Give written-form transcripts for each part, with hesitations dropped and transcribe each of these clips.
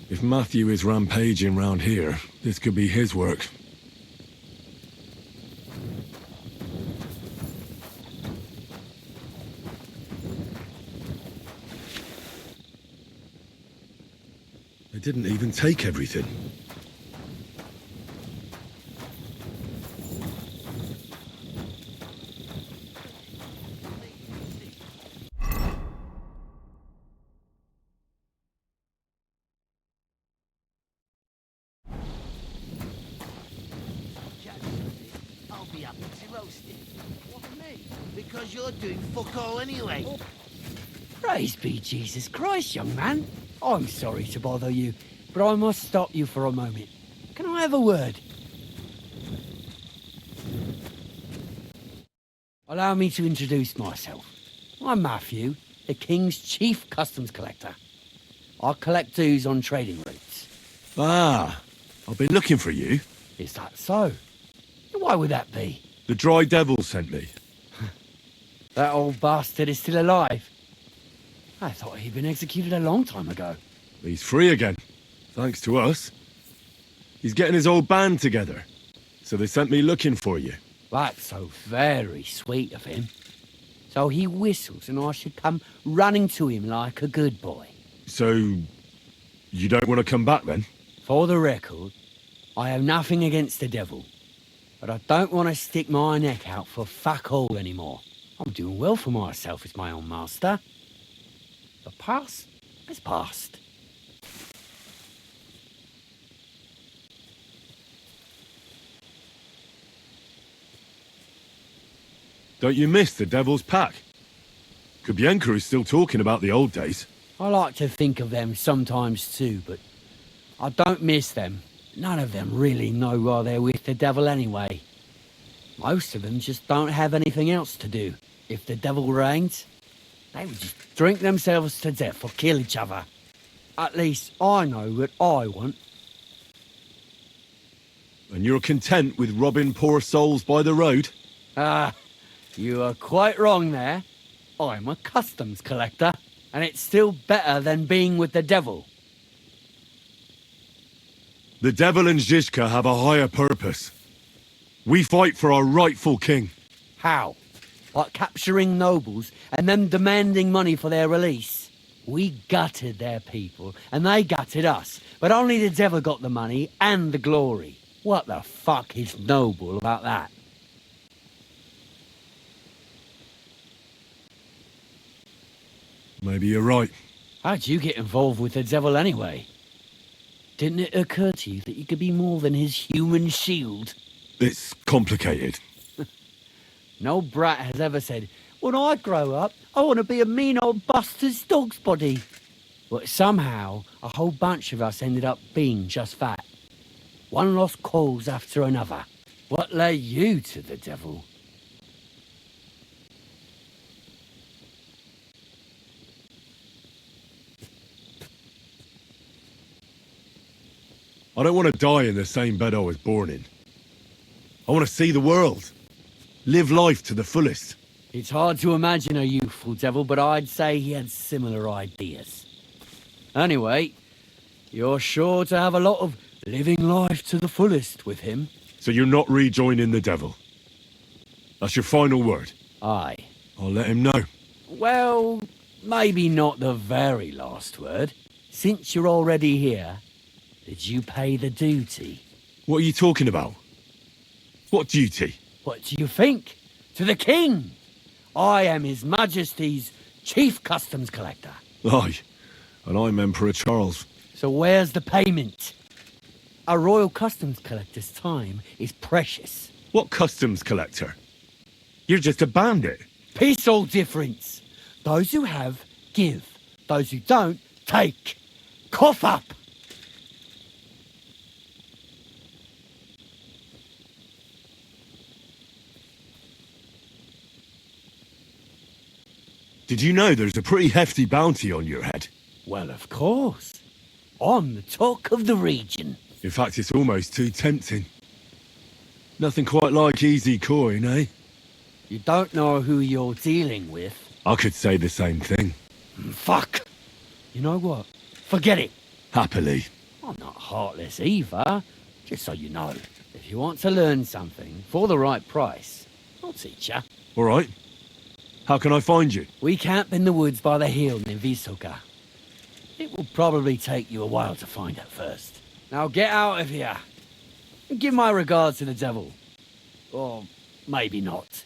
If Matthew is rampaging round here, this could be his work. They didn't even take everything. I'll be happy to roast it. What for me? Because you're doing fuck all anyway. Praise be Jesus Christ, young man. I'm sorry to bother you, but I must stop you for a moment. Can I have a word? Allow me to introduce myself. I'm Matthew, the King's chief customs collector. I collect dues on trading routes. Ah, I've been looking for you. Is that so? Why would that be? The Dry Devil sent me. That old bastard is still alive. I thought he'd been executed a long time ago. He's free again, thanks to us. He's getting his old band together, so they sent me looking for you. That's so very sweet of him. So he whistles and I should come running to him like a good boy. So, you don't want to come back then? For the record, I have nothing against the devil, but I don't want to stick my neck out for fuck all anymore. I'm doing well for myself as my own master. The past is past. Don't you miss the Devil's Pack? Kubienka is still talking about the old days. I like to think of them sometimes too, but I don't miss them. None of them really know why they're with the devil anyway. Most of them just don't have anything else to do. If the devil reigns, they would just drink themselves to death or kill each other. At least I know what I want. And you're content with robbing poor souls by the road? Ah, you are quite wrong there. I'm a customs collector, and it's still better than being with the devil. The Devil and Zizka have a higher purpose. We fight for our rightful king. How? Like capturing nobles and them demanding money for their release? We gutted their people, and they gutted us, but only the devil got the money and the glory. What the fuck is noble about that? Maybe you're right. How'd you get involved with the devil anyway? Didn't it occur to you that you could be more than his human shield? It's complicated. No brat has ever said, when I grow up, I want to be a mean old bastard's dog's body. But somehow, a whole bunch of us ended up being just that. One lost cause after another. What led you to the devil? I don't want to die in the same bed I was born in. I want to see the world. Live life to the fullest. It's hard to imagine a youthful devil, but I'd say he had similar ideas. Anyway, you're sure to have a lot of living life to the fullest with him. So you're not rejoining the devil? That's your final word? Aye. I'll let him know. Well, maybe not the very last word. Since you're already here, did you pay the duty? What are you talking about? What duty? What do you think? To the king! I am His Majesty's Chief Customs Collector. Aye, and I'm Emperor Charles. So where's the payment? A royal customs collector's time is precious. What customs collector? You're just a bandit. Peace all difference. Those who have, give. Those who don't, take. Cough up! Did you know there's a pretty hefty bounty on your head? Well, of course. I'm the talk of the region. In fact, it's almost too tempting. Nothing quite like easy coin, eh? You don't know who you're dealing with. I could say the same thing. Fuck! You know what? Forget it. Happily. I'm not heartless either, just so you know. If you want to learn something for the right price, I'll teach you. All right. How can I find you? We camp in the woods by the hill near Visoka. It will probably take you a while to find it first. Now get out of here. And give my regards to the devil. Or maybe not.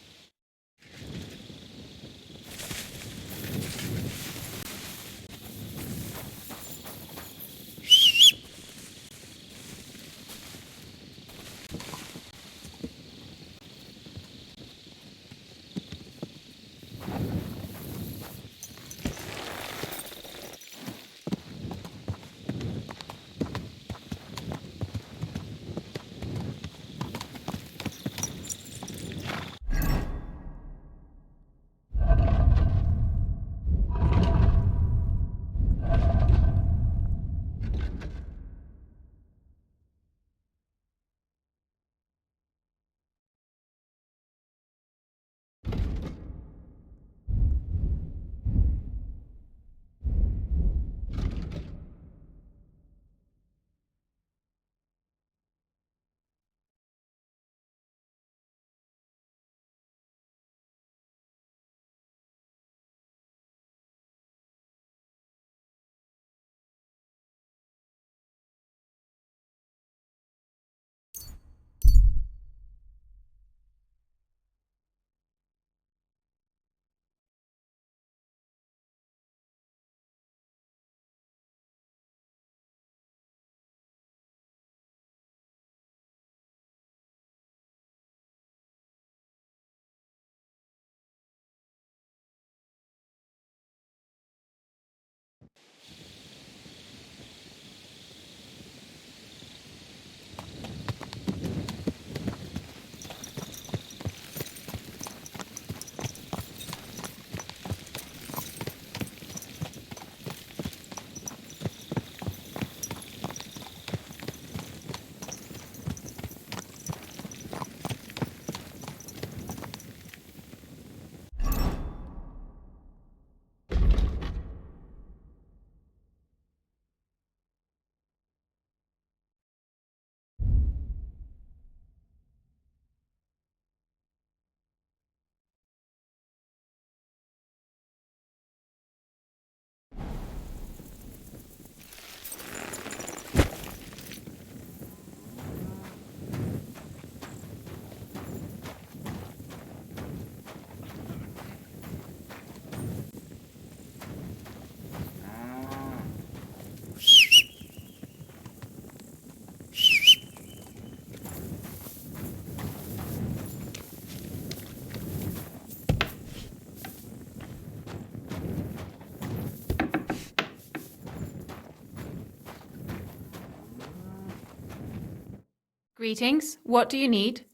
Greetings. What do you need?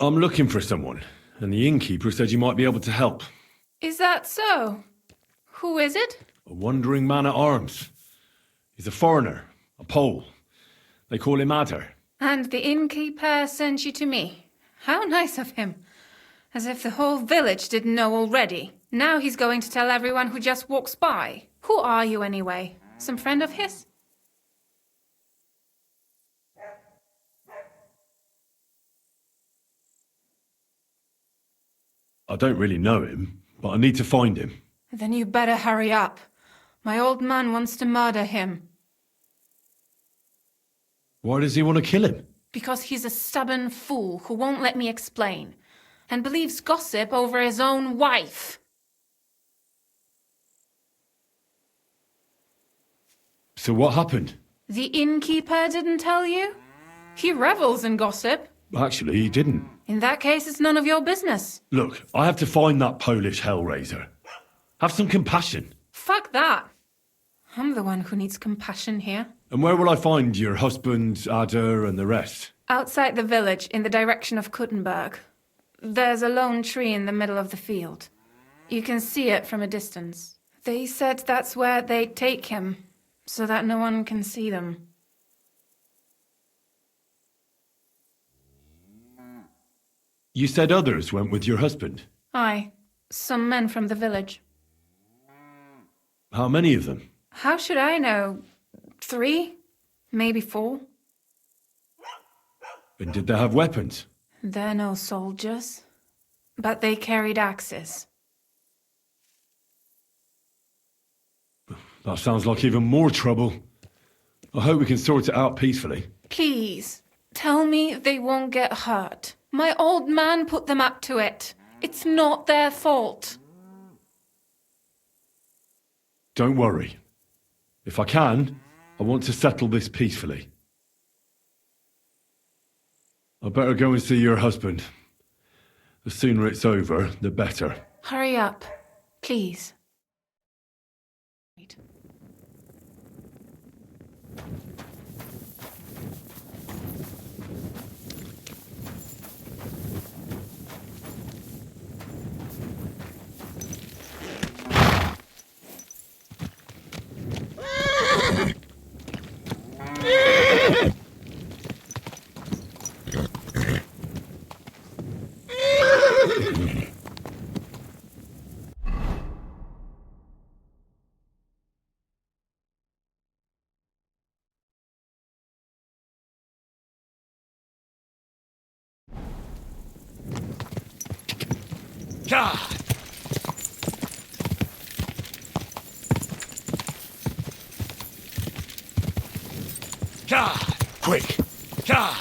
I'm looking for someone, and the innkeeper said you might be able to help. Is that so? Who is it? A wandering man at arms. He's a foreigner, a Pole. They call him Adder. And the innkeeper sent you to me. How nice of him. As if the whole village didn't know already. Now he's going to tell everyone who just walks by. Who are you anyway? Some friend of his? I don't really know him, but I need to find him. Then you better hurry up. My old man wants to murder him. Why does he want to kill him? Because he's a stubborn fool who won't let me explain. And believes gossip over his own wife. So what happened? The innkeeper didn't tell you? He revels in gossip. Actually, he didn't. In that case, it's none of your business. Look, I have to find that Polish hellraiser. Have some compassion. Fuck that. I'm the one who needs compassion here. And where will I find your husband, Adder, and the rest? Outside the village, in the direction of Kuttenberg. There's a lone tree in the middle of the field. You can see it from a distance. They said that's where they'd take him, so that no one can see them. You said others went with your husband. Aye, some men from the village. How many of them? How should I know? 3, maybe 4. And did they have weapons? They're no soldiers, but they carried axes. That sounds like even more trouble. I hope we can sort it out peacefully. Please, tell me they won't get hurt. My old man put them up to it. It's not their fault. Don't worry. If I can, I want to settle this peacefully. I better go and see your husband. The sooner it's over, the better. Hurry up, please. God! God! Quick! God!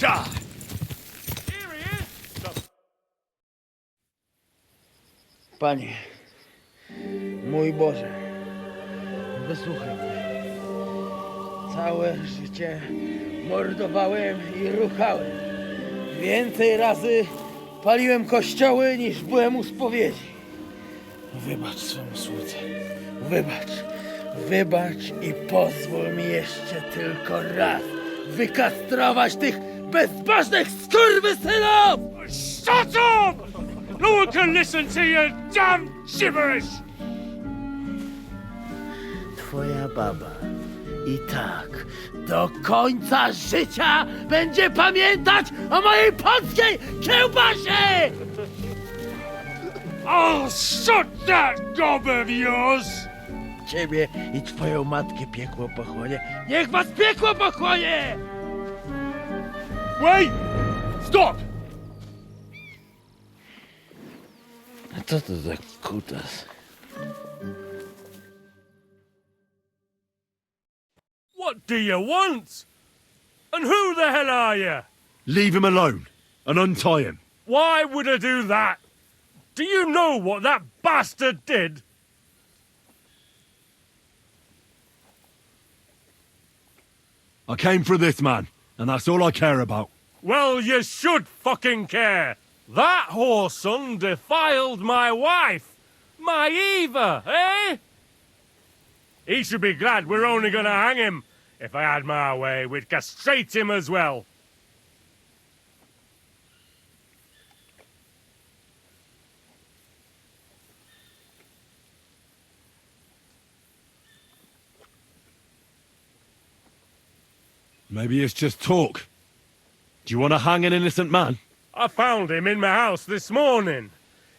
God! Here he is! Panie, mój Boże, wysłuchaj mnie. Całe życie mordowałem i ruchałem. Więcej razy paliłem kościoły niż byłem u spowiedzi. Wybacz swemu słudze. Wybacz. Wybacz i pozwól mi jeszcze tylko raz wykastrować tych bezbożnych skurwysynów! Shut up! No one can listen to your damn gibberish! Twoja baba i tak do końca życia będzie pamiętać o mojej polskiej kiełbasie! I'll shut that gob of yours! Ciebie i twoją matkę piekło pochłonie. Niech was piekło pochłonie! Wait! Stop! A co to za kutas? What do you want? And who the hell are you? Leave him alone and untie him. Why would I do that? Do you know what that bastard did? I came for this man, and that's all I care about. Well, you should fucking care. That whoreson defiled my wife. My Eva, eh? He should be glad we're only gonna hang him. If I had my way, we'd castrate him as well. Maybe it's just talk. Do you want to hang an innocent man? I found him in my house this morning.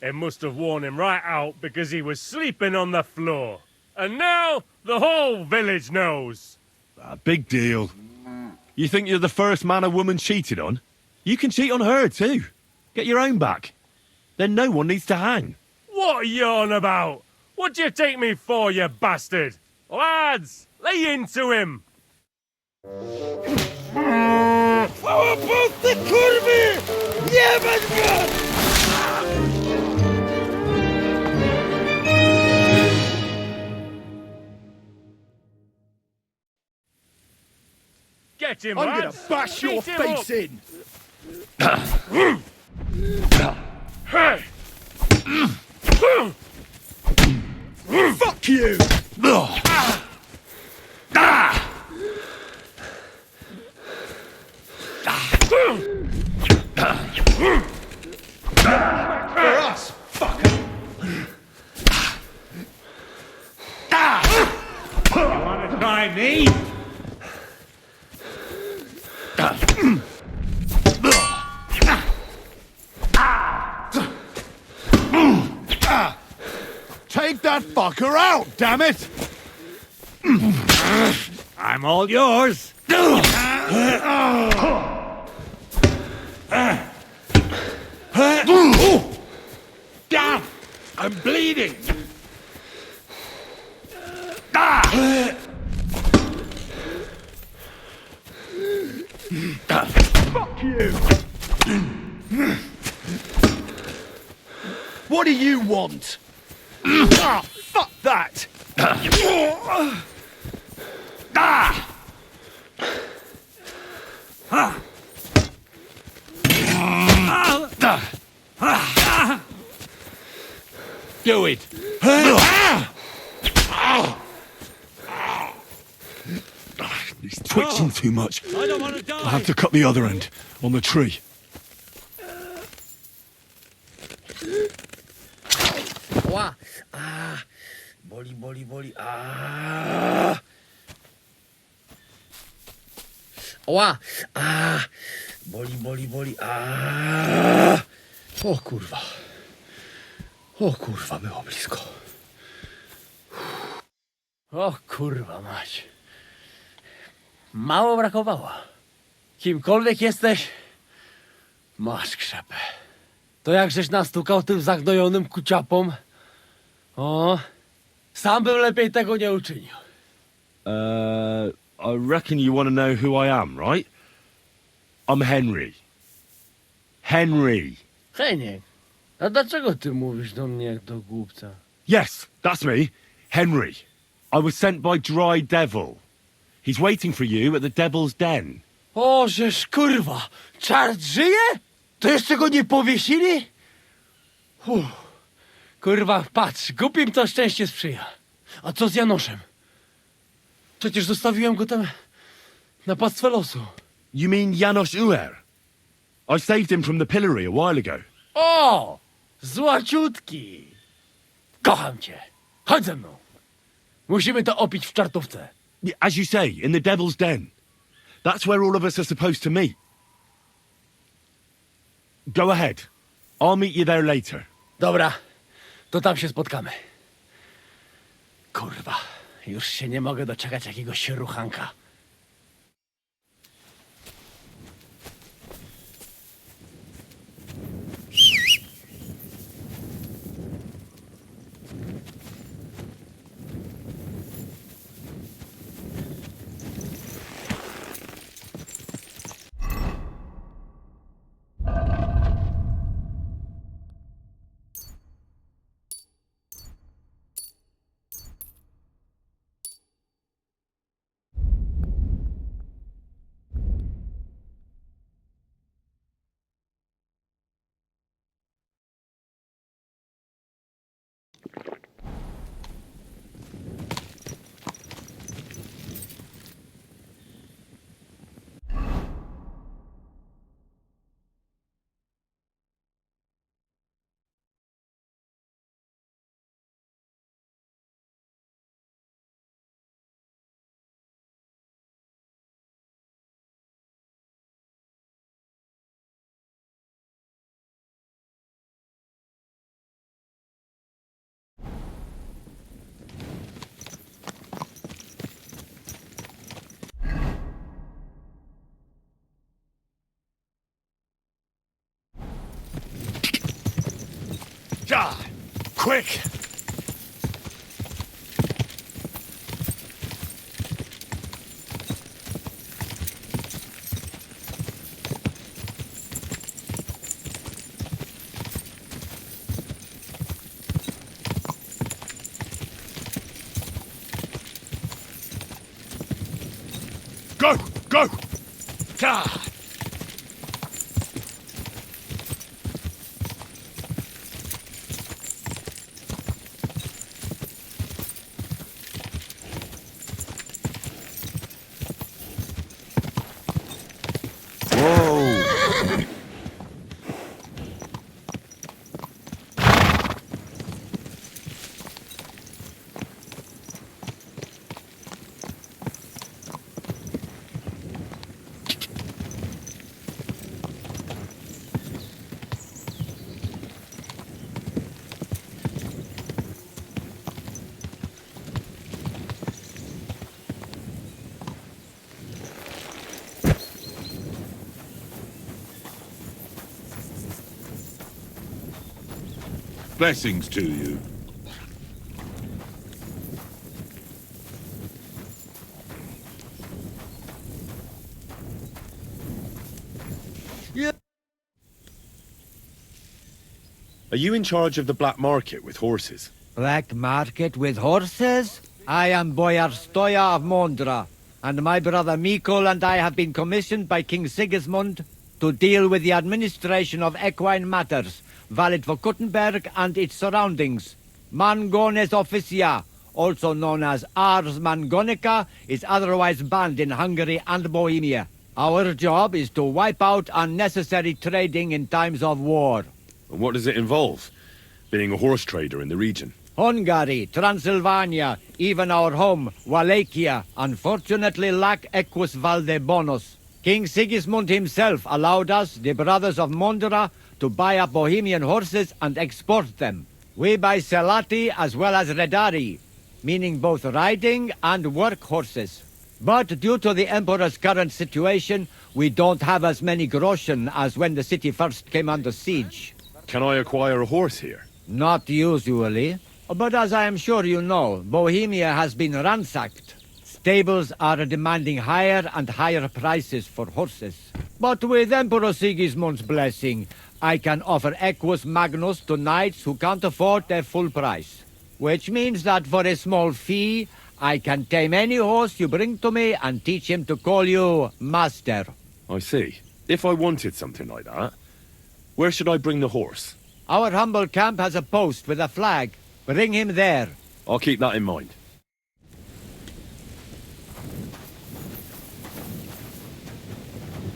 It must have worn him right out because he was sleeping on the floor. And now the whole village knows. A big deal. You think you're the first man a woman cheated on? You can cheat on her too. Get your own back. Then no one needs to hang. What are you on about? What do you take me for, you bastard? Lads, lay into him. Chwała Polsce, kurwy! Jebać go! Get him, I'm gonna lads. bash your Beat him face in! Hey! Fuck you! For us, fucker! by me? Take that fucker out, damn it! I'm all yours. I'm bleeding. Fuck you. What do you want? Fuck that. Do it. He's twitching too much. I don't want to die. I'll have to cut the other end on the tree. Ła! A, boli, boli, boli. A. Ła! A, boli, boli, boli. A. O kurwa. O kurwa, było blisko. O kurwa mać. Mało brakowało. Kimkolwiek jesteś, masz krzepę. To jakżeś nastukał tym zagnojonym kuciapom? O, sam bym lepiej tego nie uczynił. I reckon you want to know who I am, right? I'm Henry. Henry. Heniek, a dlaczego ty mówisz do mnie jak do głupca? Yes, that's me. Henry. I was sent by Dry Devil. He's waiting for you at the Devil's Den. O, żeż kurwa, czart żyje? To jeszcze go nie powiesili? Kurwa, patrz, głupim to szczęście sprzyja. A co z Janoszem? Przecież zostawiłem go tam na pastwę losu. You mean Janos Uer? I saved him from the pillory a while ago. O! Złaciutki! Kocham cię. Chodź ze mną. Musimy to opić w czartówce. As you say, in the Devil's Den. That's where all of us are supposed to meet. Go ahead. I'll meet you there later. Dobra, to tam się spotkamy. Kurwa, już się nie mogę doczekać jakiegoś ruchanka. God, quick! Go! Go! God! Blessings to you. Are you in charge of the black market with horses? Black market with horses? I am Boyar Stoya of Mondra, and my brother Mikol and I have been commissioned by King Sigismund to deal with the administration of equine matters, valid for Kuttenberg and its surroundings. Mangones officia, also known as Ars Mangonica, is otherwise banned in Hungary and Bohemia. Our job is to wipe out unnecessary trading in times of war. And what does it involve? Being a horse trader in the region? Hungary, Transylvania, even our home, Wallachia, unfortunately lack equus valdebonos. King Sigismund himself allowed us, the brothers of Mondra, to buy up Bohemian horses and export them. We buy Selati as well as Redari, meaning both riding and work horses. But due to the Emperor's current situation, we don't have as many groschen as when the city first came under siege. Can I acquire a horse here? Not usually. But as I am sure you know, Bohemia has been ransacked. Stables are demanding higher and higher prices for horses. But with Emperor Sigismund's blessing, I can offer Equus Magnus to knights who can't afford their full price. Which means that for a small fee, I can tame any horse you bring to me and teach him to call you Master. I see. If I wanted something like that, where should I bring the horse? Our humble camp has a post with a flag. Bring him there. I'll keep that in mind.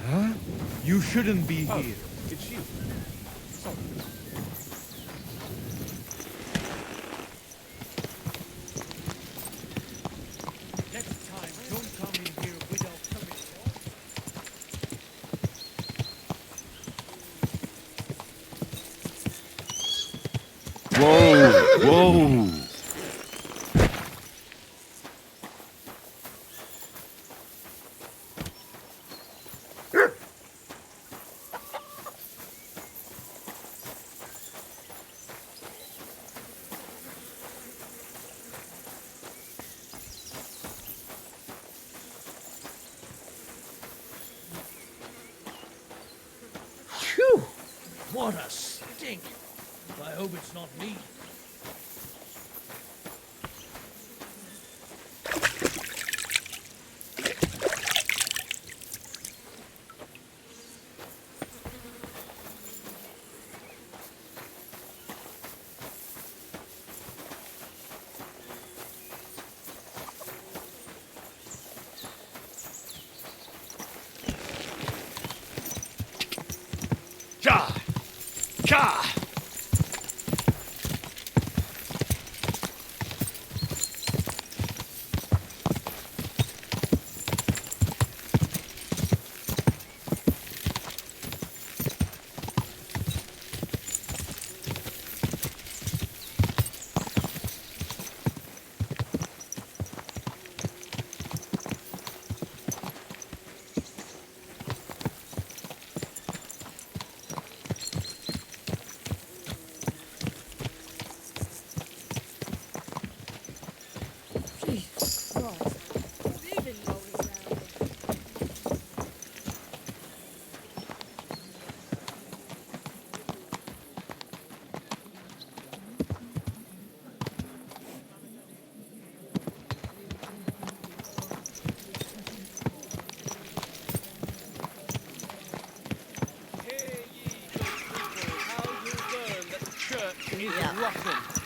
Huh? You shouldn't be here. It's you. Next time, don't come in here without permission. Whoa! Whoa! Phew! What a stink! I hope it's not me. Cha! Cha!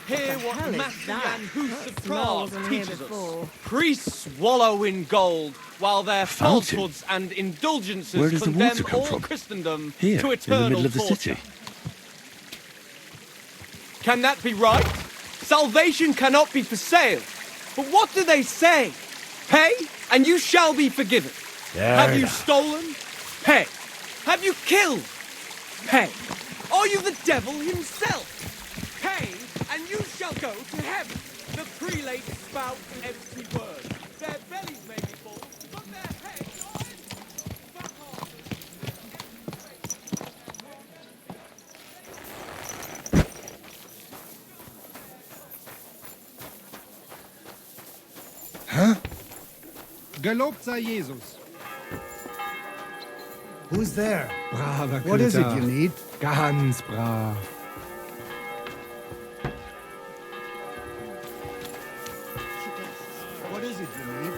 Hear what Matthew Hus of Prague wasn't here teaches before. us. Priests wallow in gold, while their Fountain? falsehoods and indulgences Where does the condemn water come all from? Christendom Here, to in eternal the middle of the torture. city. Can that be right? Salvation cannot be for sale. But what do they say? Pay, and you shall be forgiven. Have you stolen? Pay. Have you killed? Pay. Are you the devil himself? Pay, and you shall go to heaven. The prelates spout empty words. Their bellies may be full, but their heads are empty. Fuck off. Gelobt sei Jesus. Who's there? Braver What is it Köter. you need? Ganz brav. What is it you need?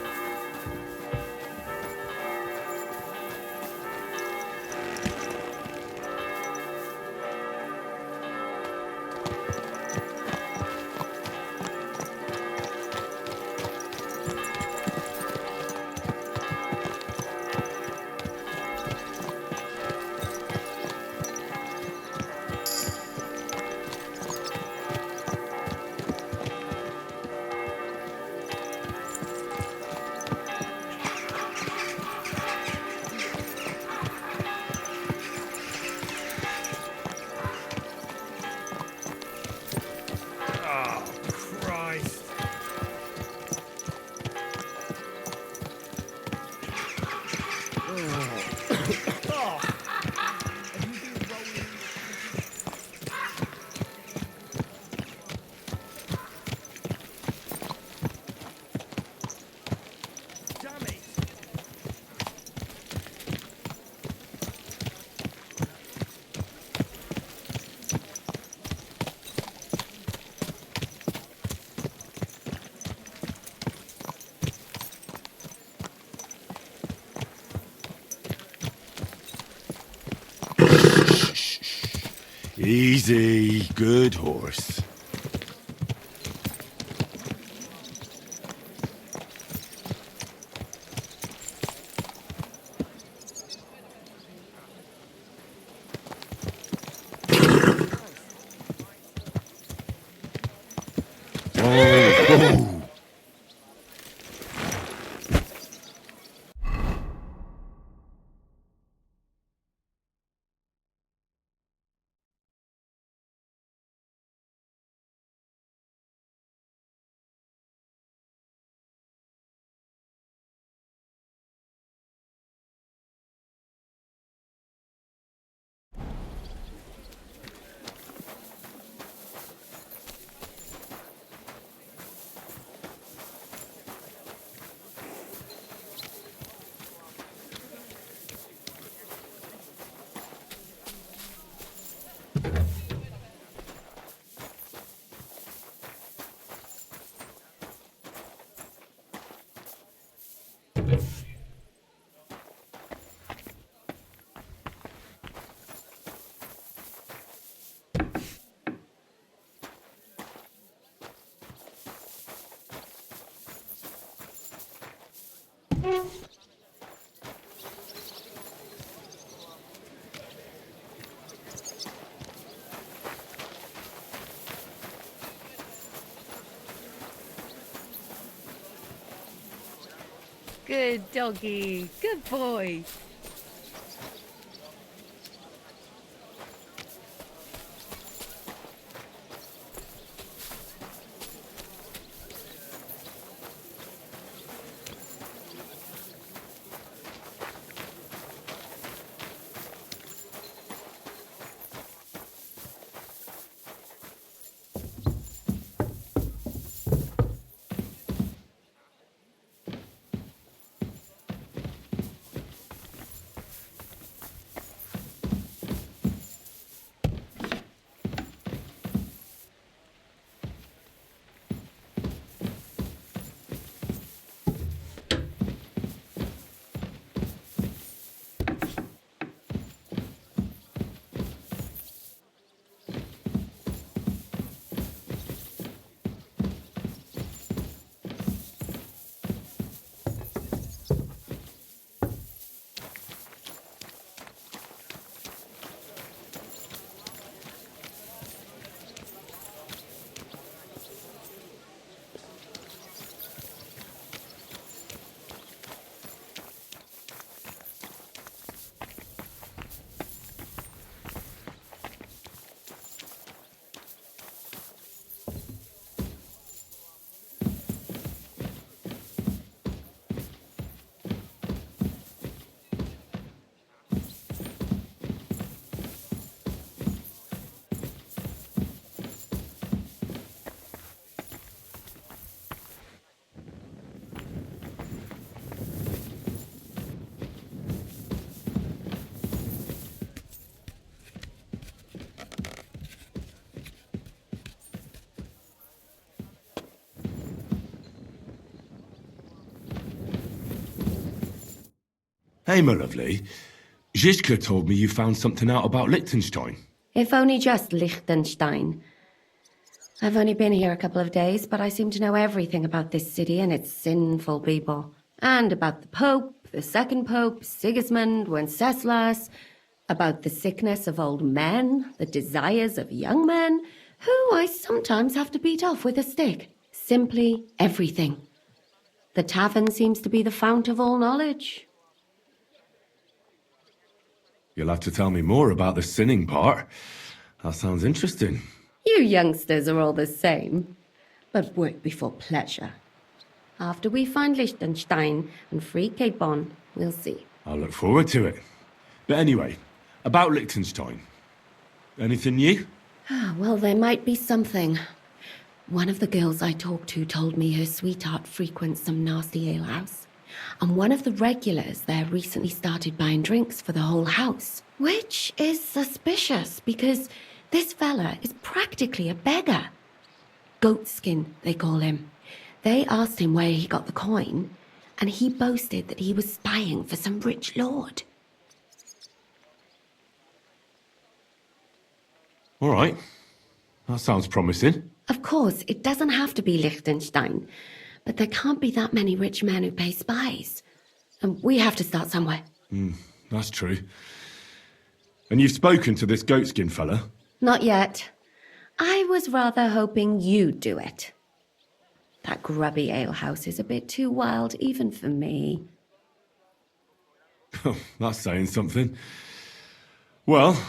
Christ. Easy, good horse. Oh. Good doggy. Good boy. Hey, my lovely. Zizka told me you found something out about Liechtenstein. If only just Liechtenstein. I've only been here a couple of days, but I seem to know everything about this city and its sinful people. And about the Pope, the second Pope, Sigismund, Wenceslas, about the sickness of old men, the desires of young men, who I sometimes have to beat off with a stick. Simply everything. The tavern seems to be the fount of all knowledge. You'll have to tell me more about the sinning part. That sounds interesting. You youngsters are all the same. But work before pleasure. After we find Liechtenstein and free Cape Bon, we'll see. I'll look forward to it. But anyway, about Liechtenstein. Anything new? Well, there might be something. One of the girls I talked to told me her sweetheart frequents some nasty alehouse. And one of the regulars there recently started buying drinks for the whole house. Which is suspicious, because this fella is practically a beggar. Goatskin, they call him. They asked him where he got the coin, and he boasted that he was spying for some rich lord. All right. That sounds promising. Of course, it doesn't have to be Liechtenstein, but there can't be that many rich men who pay spies. And we have to start somewhere. That's true. And you've spoken to this goatskin fella? Not yet. I was rather hoping you'd do it. That grubby alehouse is a bit too wild even for me. That's saying something. Well,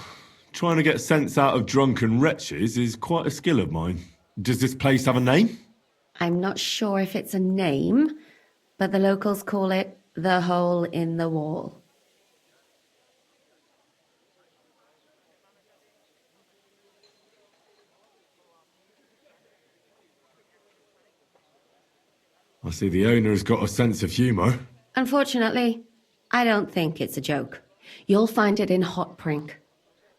trying to get sense out of drunken wretches is quite a skill of mine. Does this place have a name? I'm not sure if it's a name, but the locals call it the Hole in the Wall. I see the owner has got a sense of humour. Unfortunately, I don't think it's a joke. You'll find it in Hot Prink.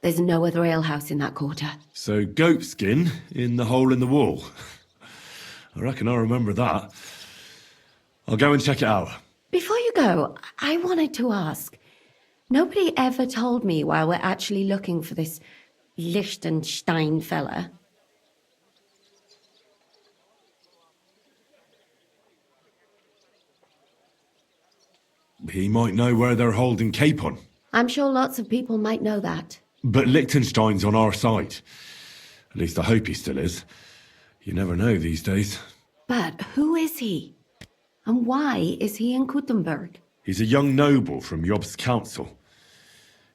There's no other alehouse in that quarter. So goatskin in the hole in the wall. I reckon I'll remember that. I'll go and check it out. Before you go, I wanted to ask. Nobody ever told me why we're actually looking for this Liechtenstein fella. He might know where they're holding Capon. I'm sure lots of people might know that. But Liechtenstein's on our side. At least I hope he still is. You never know these days. But who is he? And why is he in Kuttenberg? He's a young noble from Jobst's council.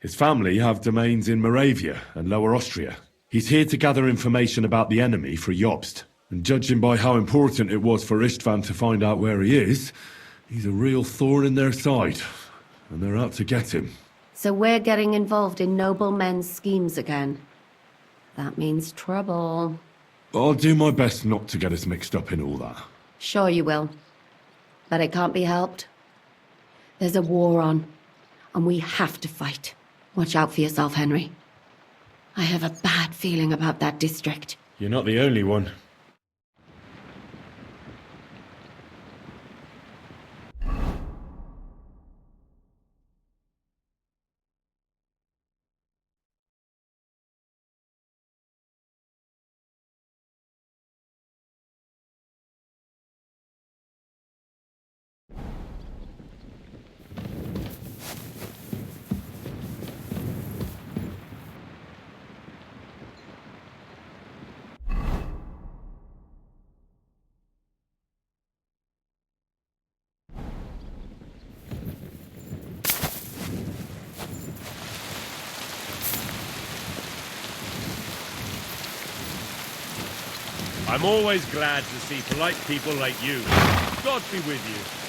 His family have domains in Moravia and Lower Austria. He's here to gather information about the enemy for Jobst. And judging by how important it was for Istvan to find out where he is, he's a real thorn in their side. And they're out to get him. So we're getting involved in noble men's schemes again. That means trouble. I'll do my best not to get us mixed up in all that. Sure you will. But it can't be helped. There's a war on, and we have to fight. Watch out for yourself, Henry. I have a bad feeling about that district. You're not the only one. I'm always glad to see polite people like you. God be with you.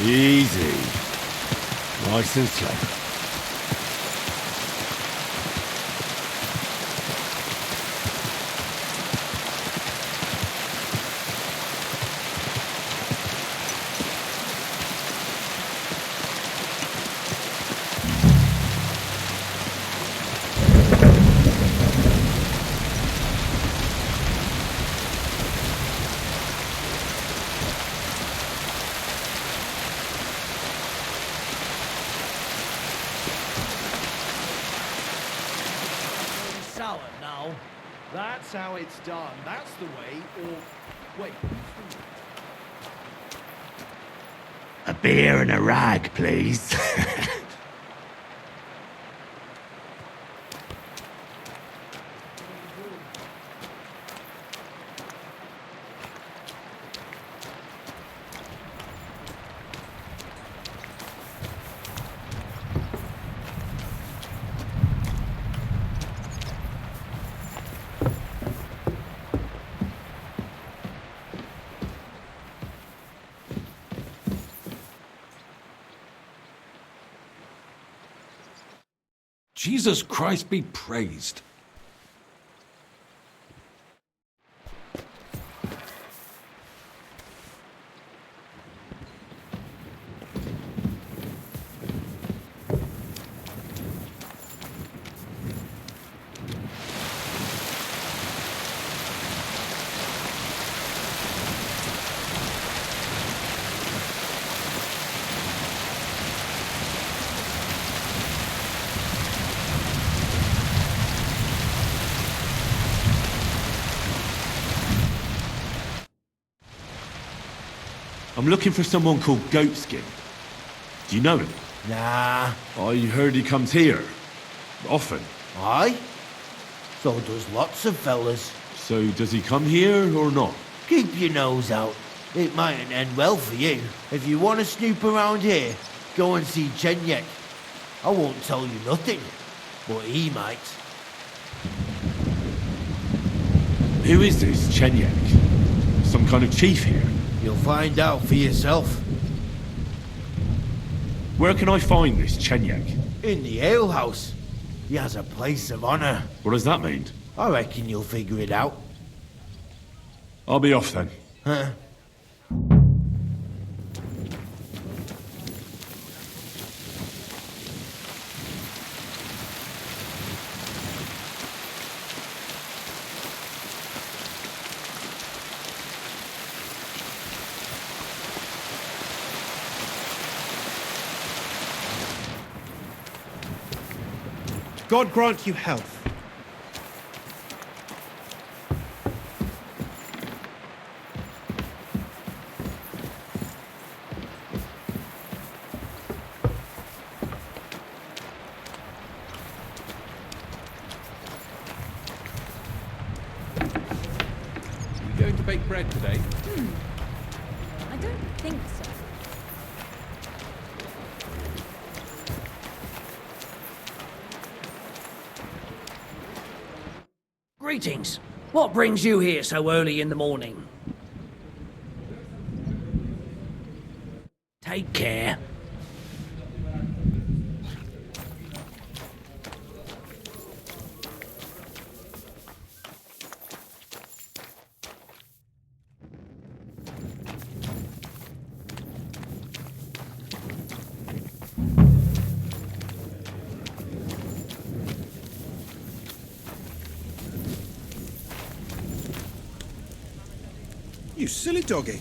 Easy. Nice and slow. Sour now. That's how it's done. That's the way, or... Wait. A beer and a rag, please. Jesus Christ be praised. I'm looking for someone called Goatskin. Do you know him? Nah. I heard he comes here. Often. Aye? So does lots of fellas. So does he come here or not? Keep your nose out. It mightn't end well for you. If you want to snoop around here, go and see Chenyek. I won't tell you nothing, but he might. Who is this Chenyek? Some kind of chief here? You'll find out for yourself. Where can I find this Chenyek? In the alehouse. He has a place of honor. What does that mean? I reckon you'll figure it out. I'll be off then. Huh? God grant you health. You going to bake bread today? I don't think so. Greetings. What brings you here so early in the morning? Take care. You silly doggy.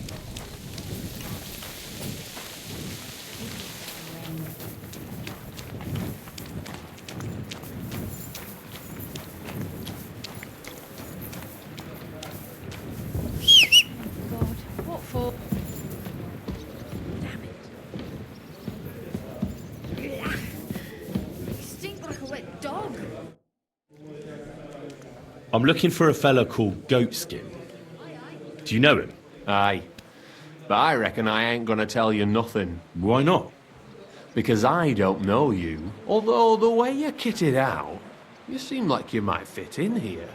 God, what for? Damn it. You stink like a wet dog. I'm looking for a fella called Goatskin. Do you know him? Aye. But I reckon I ain't gonna tell you nothing. Why not? Because I don't know you. Although the way you're kitted out, you seem like you might fit in here.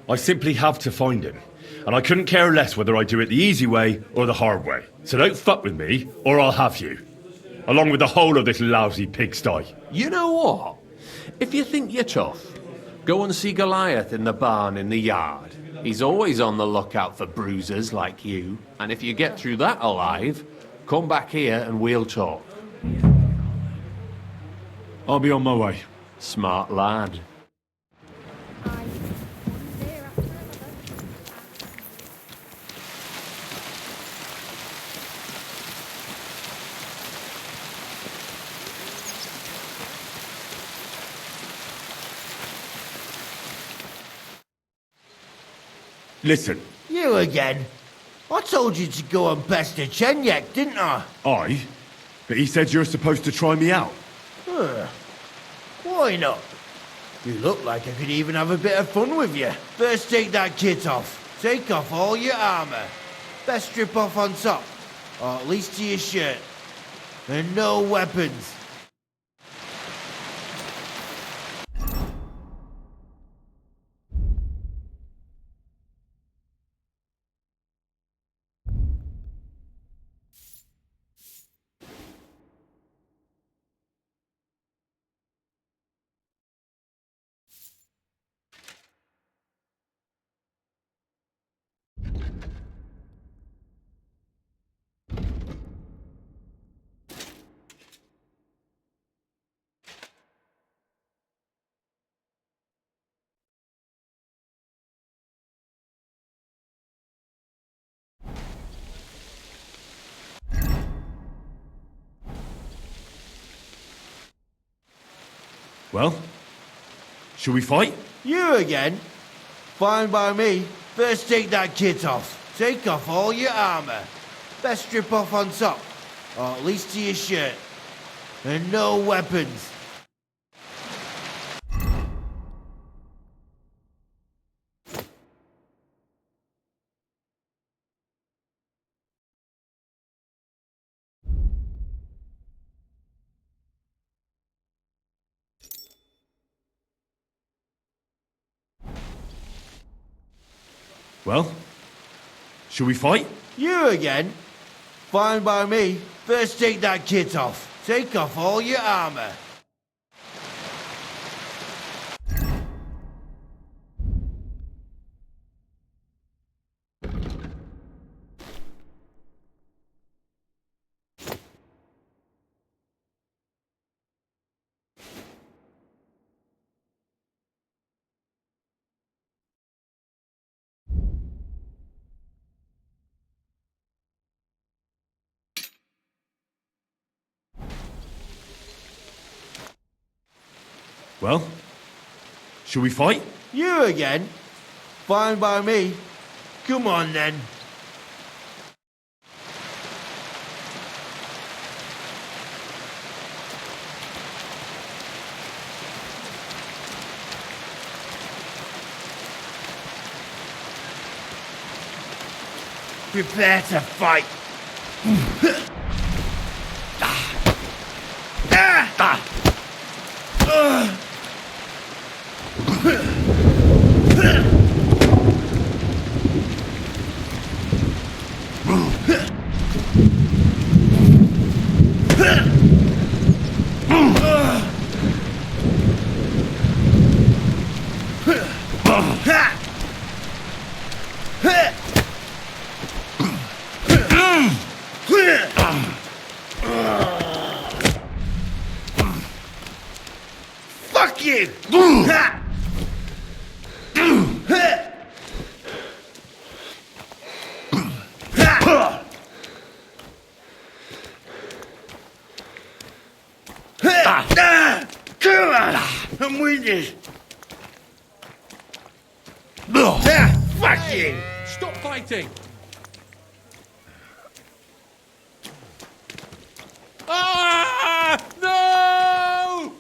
I simply have to find him. And I couldn't care less whether I do it the easy way or the hard way. So don't fuck with me, or I'll have you. Along with the whole of this lousy pigsty. You know what? If you think you're tough, go and see Goliath in the barn in the yard. He's always on the lookout for bruisers like you. And if you get through that alive, come back here and we'll talk. I'll be on my way. Smart lad. Listen. You again? I told you to go and pester Chenyek, didn't I? I? But he said you're supposed to try me out. Why not? You look like I could even have a bit of fun with you. First take that kit off. Take off all your armour. Best strip off on top. Or at least to your shirt. And no weapons. Well, shall we fight? You again? Fine by me. First take that kit off. Take off all your armour. Best strip off on top. Or at least to your shirt. And no weapons. Well, shall we fight? You again? Fine by me. First take that kit off. Take off all your armour. Well, shall we fight? You again? Fine by me. Come on then. Prepare to fight. Fuck you! Come on! I'm winded! Fuck you! Stop fighting! Ah! No!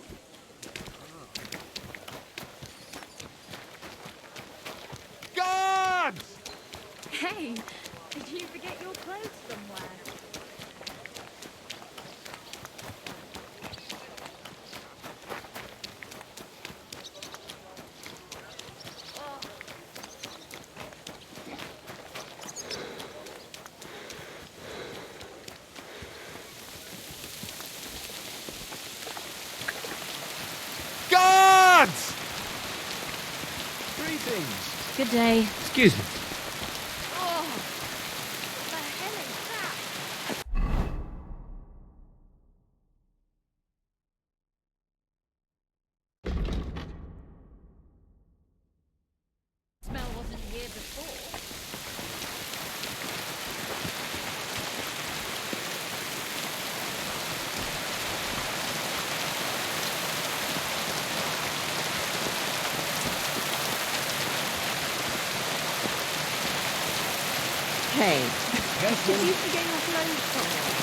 Guards! Hey, did you forget your clothes somewhere? Good day. Excuse me. Oh, what the hell is that? Smell wasn't here before. Hey, Did you forget your clothes somewhere?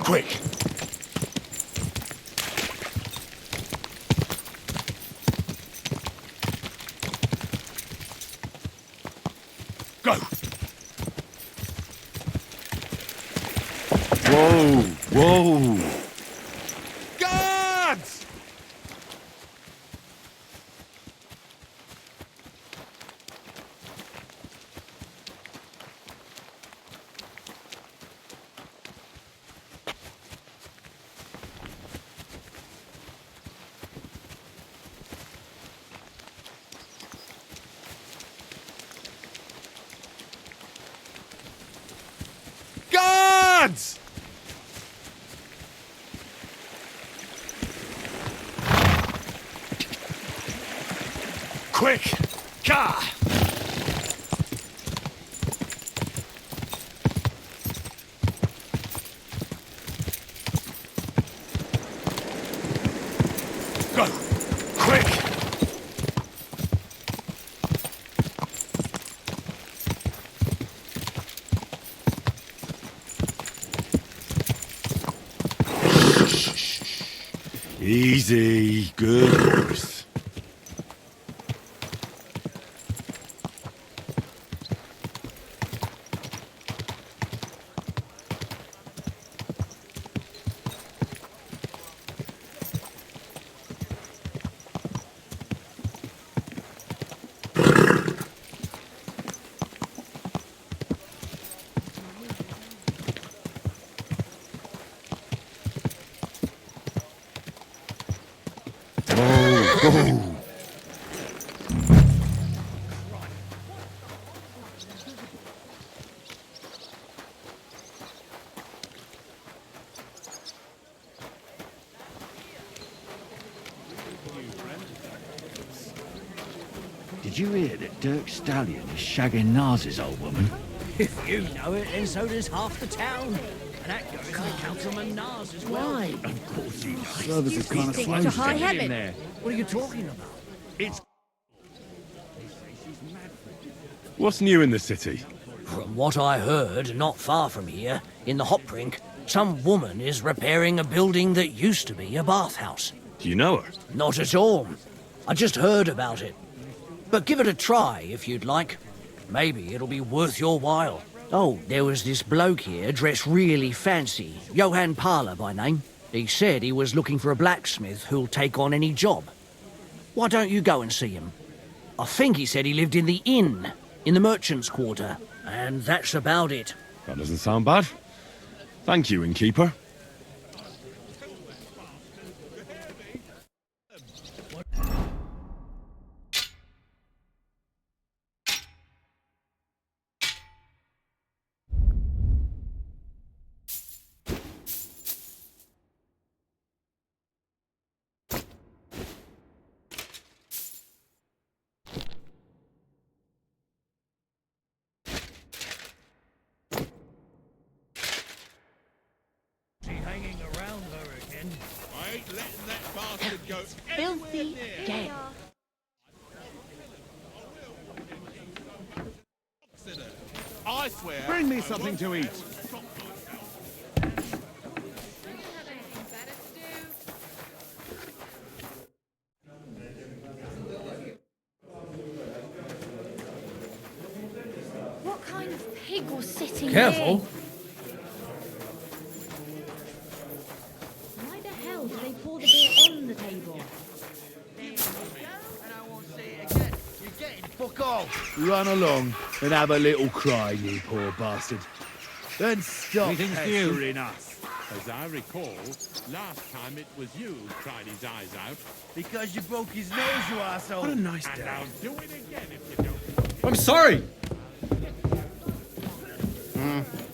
Quick! Go! Whoa! Whoa! Guards! Guards! Quick! Car! Go! Quick! Easy, good horse. Oh! Did you hear that Dirk Stallion is shagging Nars's old woman? If you know it, then so does half the town. And that goes to Councilman Nars as well. Why? Of course he does. Service is kind of Stick slow to high today. heaven. There. What are you talking about? It's What's new in the city? From what I heard, not far from here, in the Hop Rink, some woman is repairing a building that used to be a bathhouse. Do you know her? Not at all. I just heard about it. But give it a try if you'd like. Maybe it'll be worth your while. Oh, there was this bloke here dressed really fancy. Johann Parler by name. He said he was looking for a blacksmith who'll take on any job. Why don't you go and see him? I think he said he lived in the inn, in the merchant's quarter. And that's about it. That doesn't sound bad. Thank you, innkeeper. hanging around her again. I ain't letting that bastard go Filthy anywhere near. gay. I swear. Bring me something to eat. What kind of pig was sitting Careful. there? Why the hell do they pour the beer on the table? Fuck off! Run along and have a little cry, you poor bastard. Then stop Greetings to you. pestering us. As I recall, last time it was you who cried his eyes out. Because you broke his nose, you arsehole. What a nice And day. I'll do it again if you don't. I'm sorry.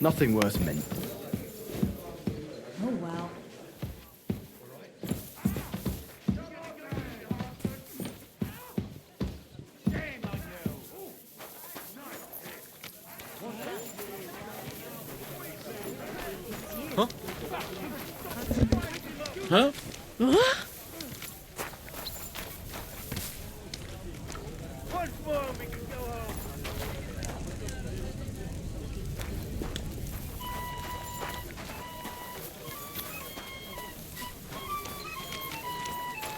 Nothing worse meant. Oh well. Huh? Once more, we can go home.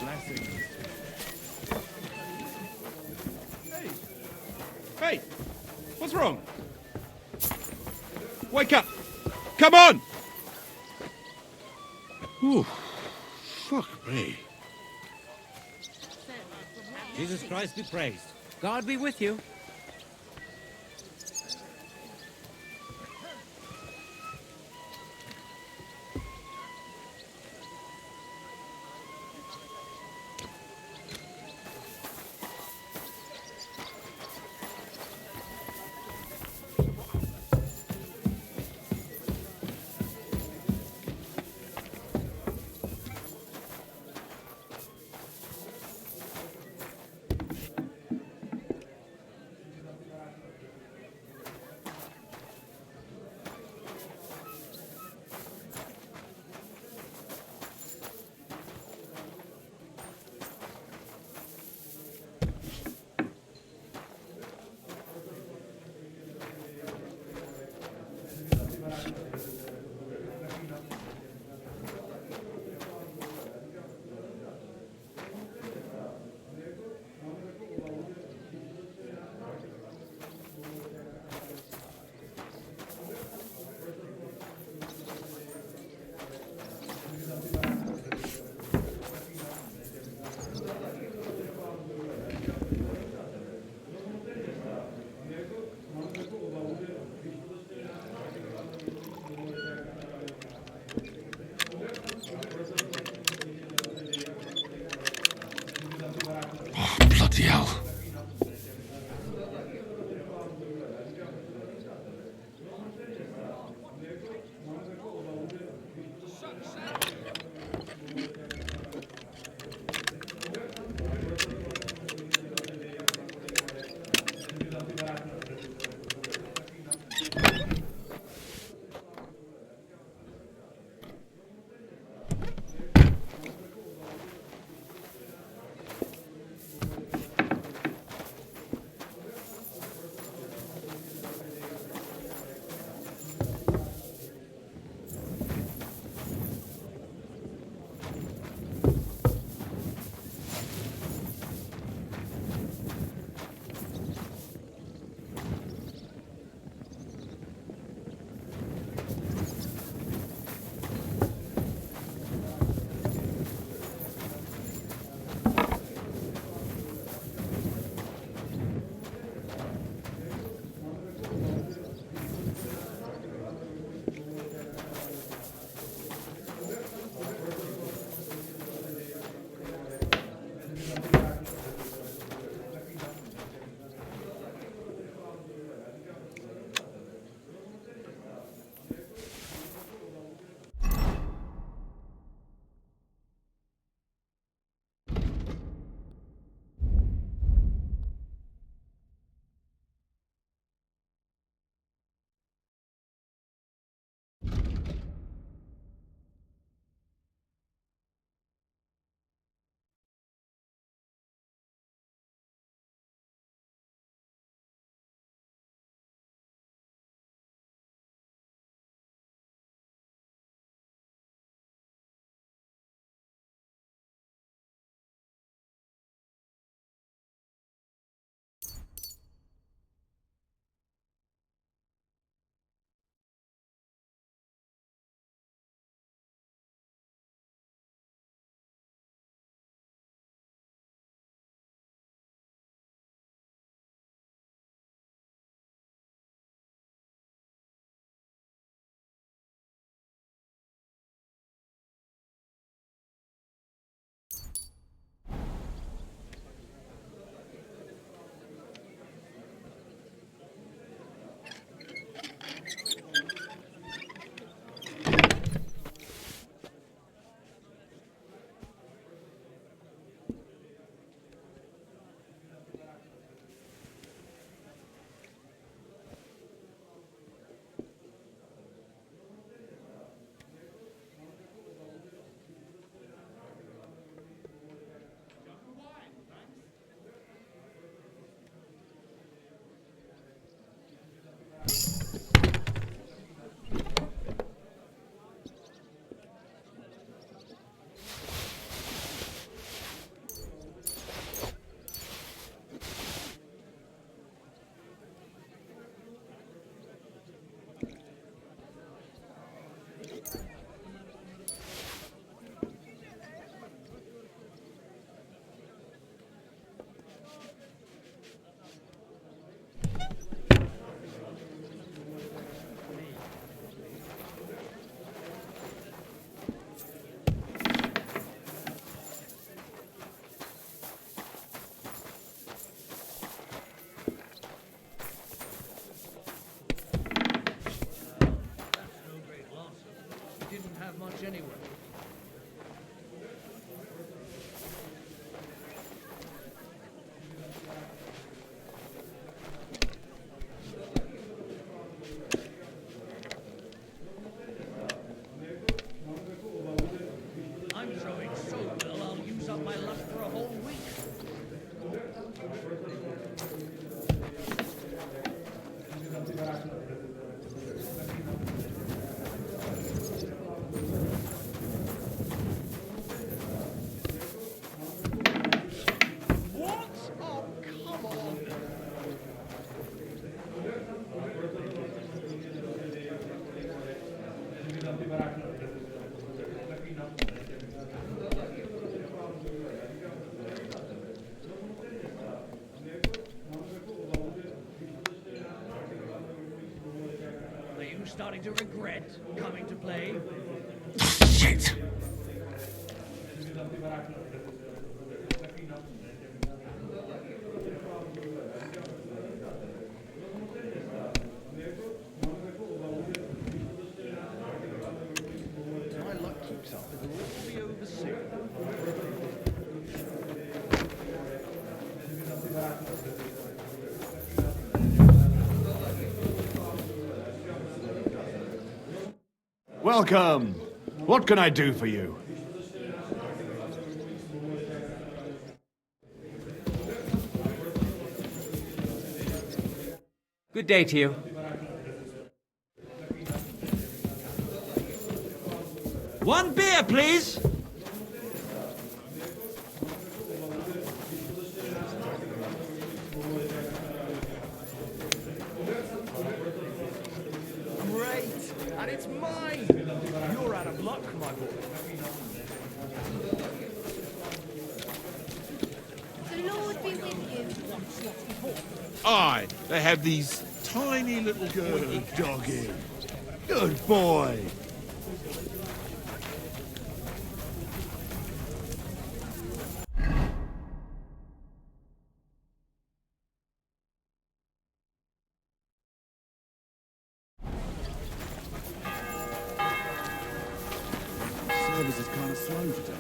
Blessings. Hey! Hey! What's wrong? Wake up! Come on! Ooh. Fuck me. Jesus Christ be praised. God be with you. Didn't have much anyway. I'm throwing so well, I'll use up my luck for a whole week. What? Oh, come on! Are you starting to regret coming to play? Shit! If my luck keeps up, it'll all be over soon. Welcome. What can I do for you? Good day to you. One beer, please. Great! And it's mine! You're out of luck, my boy. The Lord be with you. Aye, they have these tiny little good doggy. Good boy. Service is kind of slow today.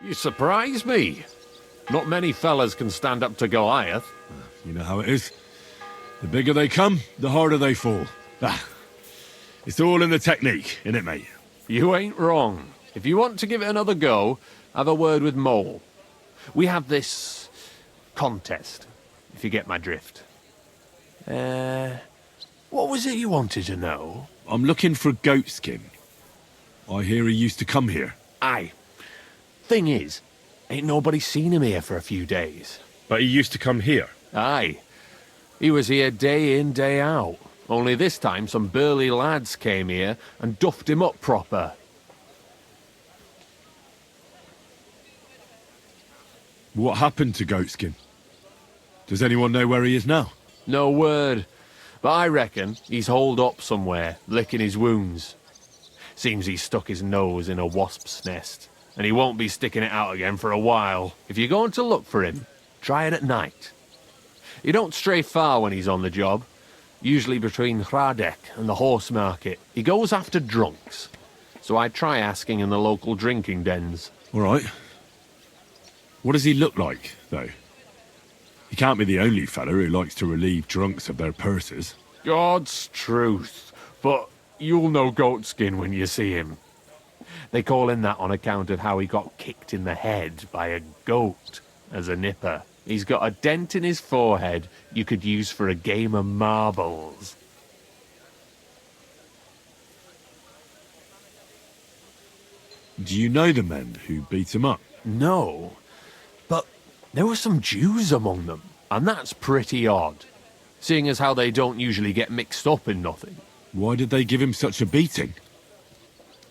You surprise me. Not many fellas can stand up to Goliath. You know how it is. The bigger they come, the harder they fall. It's all in the technique, innit, mate? You ain't wrong. If you want to give it another go, have a word with Mole. We have this contest, if you get my drift. What was it you wanted to know? I'm looking for Goatskin. I hear he used to come here. Aye. Thing is, ain't nobody seen him here for a few days. But he used to come here? Aye. He was here day in, day out. Only this time some burly lads came here and duffed him up proper. What happened to Goatskin? Does anyone know where he is now? No word. But I reckon he's holed up somewhere, licking his wounds. Seems he's stuck his nose in a wasp's nest, and he won't be sticking it out again for a while. If you're going to look for him, try it at night. He don't stray far when he's on the job. Usually between Hradec and the horse market. He goes after drunks. So I try asking in the local drinking dens. All right. What does he look like, though? He can't be the only fella who likes to relieve drunks of their purses. God's truth. But you'll know Goatskin when you see him. They call him that on account of how he got kicked in the head by a goat as a nipper. He's got a dent in his forehead you could use for a game of marbles. Do you know the men who beat him up? No, but there were some Jews among them, and that's pretty odd, seeing as how they don't usually get mixed up in nothing. Why did they give him such a beating?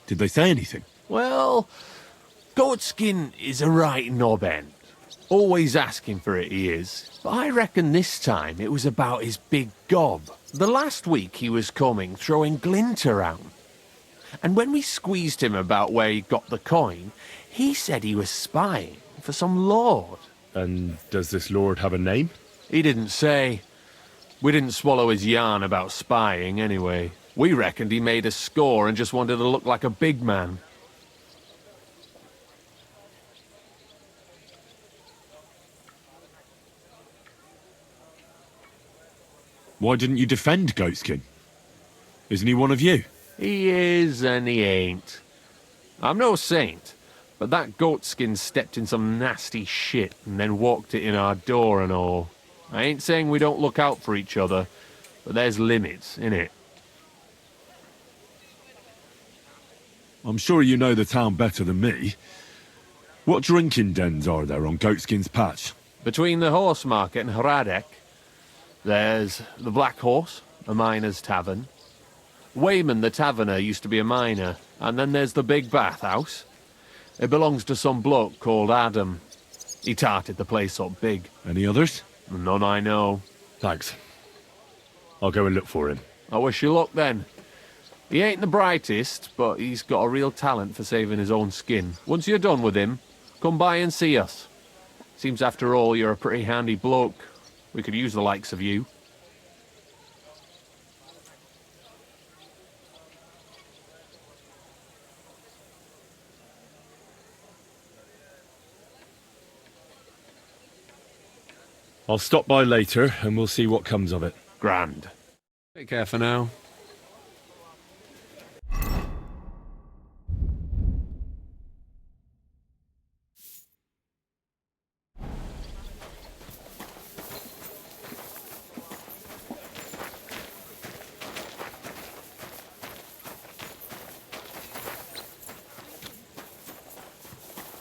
Did they say anything? Well, Goatskin is a right knob end. Always asking for it, he is. But I reckon this time it was about his big gob. The last week he was coming, throwing glint around. And when we squeezed him about where he got the coin, he said he was spying for some lord. And does this lord have a name? He didn't say. We didn't swallow his yarn about spying, anyway. We reckoned he made a score and just wanted to look like a big man. Why didn't you defend Goatskin? Isn't he one of you? He is and he ain't. I'm no saint, but that Goatskin stepped in some nasty shit and then walked it in our door and all. I ain't saying we don't look out for each other, but there's limits, innit? I'm sure you know the town better than me. What drinking dens are there on Goatskin's patch? Between the horse market and Hradec, there's the Black Horse, a miner's tavern. Wayman the taverner used to be a miner, and then there's the Big Bathhouse. It belongs to some bloke called Adam. He tarted the place up big. Any others? None I know. Thanks. I'll go and look for him. I wish you luck then. He ain't the brightest, but he's got a real talent for saving his own skin. Once you're done with him, come by and see us. Seems after all you're a pretty handy bloke. We could use the likes of you. I'll stop by later and we'll see what comes of it. Grand. Take care for now.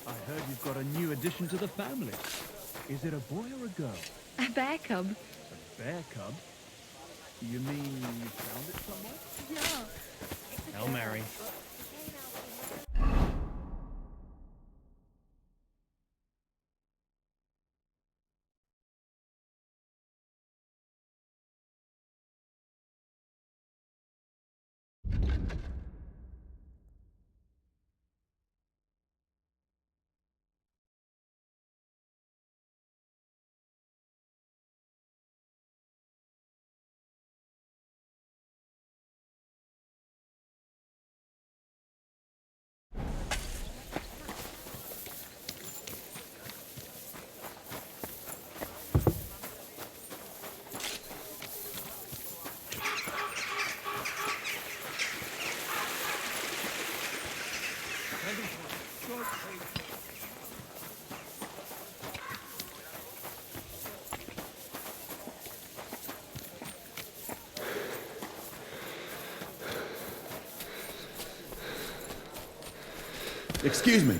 I heard you've got a new addition to the family. Is it a boy or a girl? A bear cub. A bear cub? You mean you found it somewhere? Yeah. Hail Mary. Excuse me.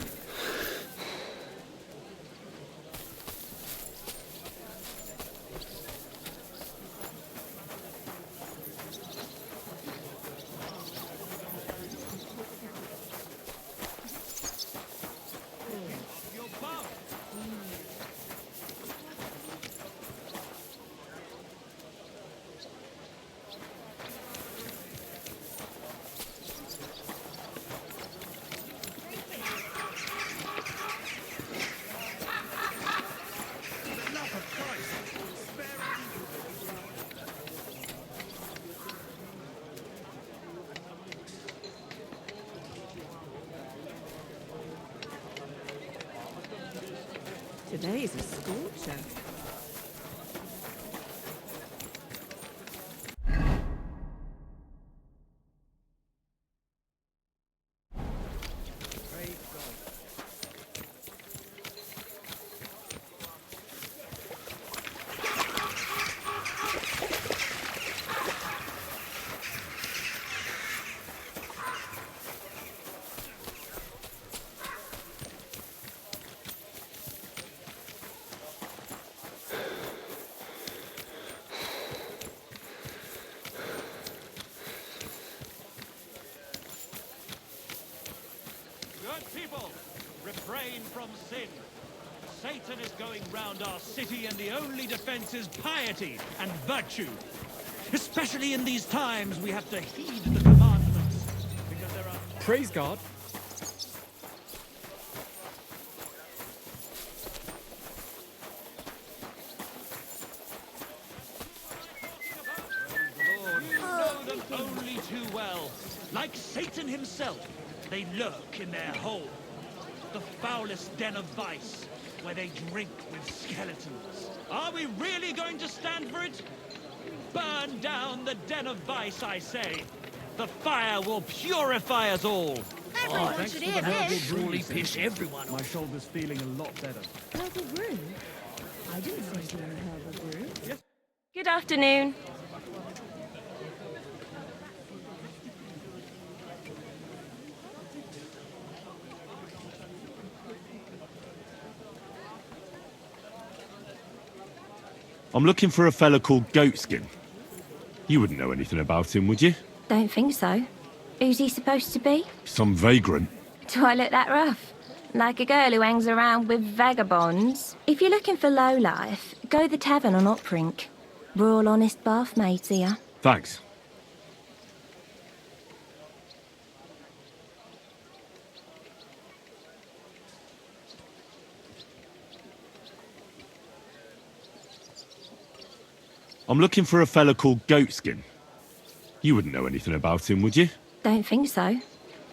Today's a scorcher. Good people, refrain from sin. Satan is going round our city, and the only defense is piety and virtue. Especially in these times, we have to heed the commandments, because there are... Praise God. You know them only too well. Like Satan himself, they lurk in their hole. The foulest den of vice, where they drink with skeletons. Are we really going to stand for it? Burn down the den of vice, I say. The fire will purify us all. Everyone should hear this. Surely piss everyone My off. shoulder's feeling a lot better. Herbal brew? I didn't think you were herbal brew. Good afternoon. I'm looking for a fella called Goatskin. You wouldn't know anything about him, would you? Don't think so. Who's he supposed to be? Some vagrant. Do I look that rough? Like a girl who hangs around with vagabonds? If you're looking for low life, go the tavern on Oprink. We're all honest bath maids here. Thanks. I'm looking for a fella called Goatskin. You wouldn't know anything about him, would you? Don't think so.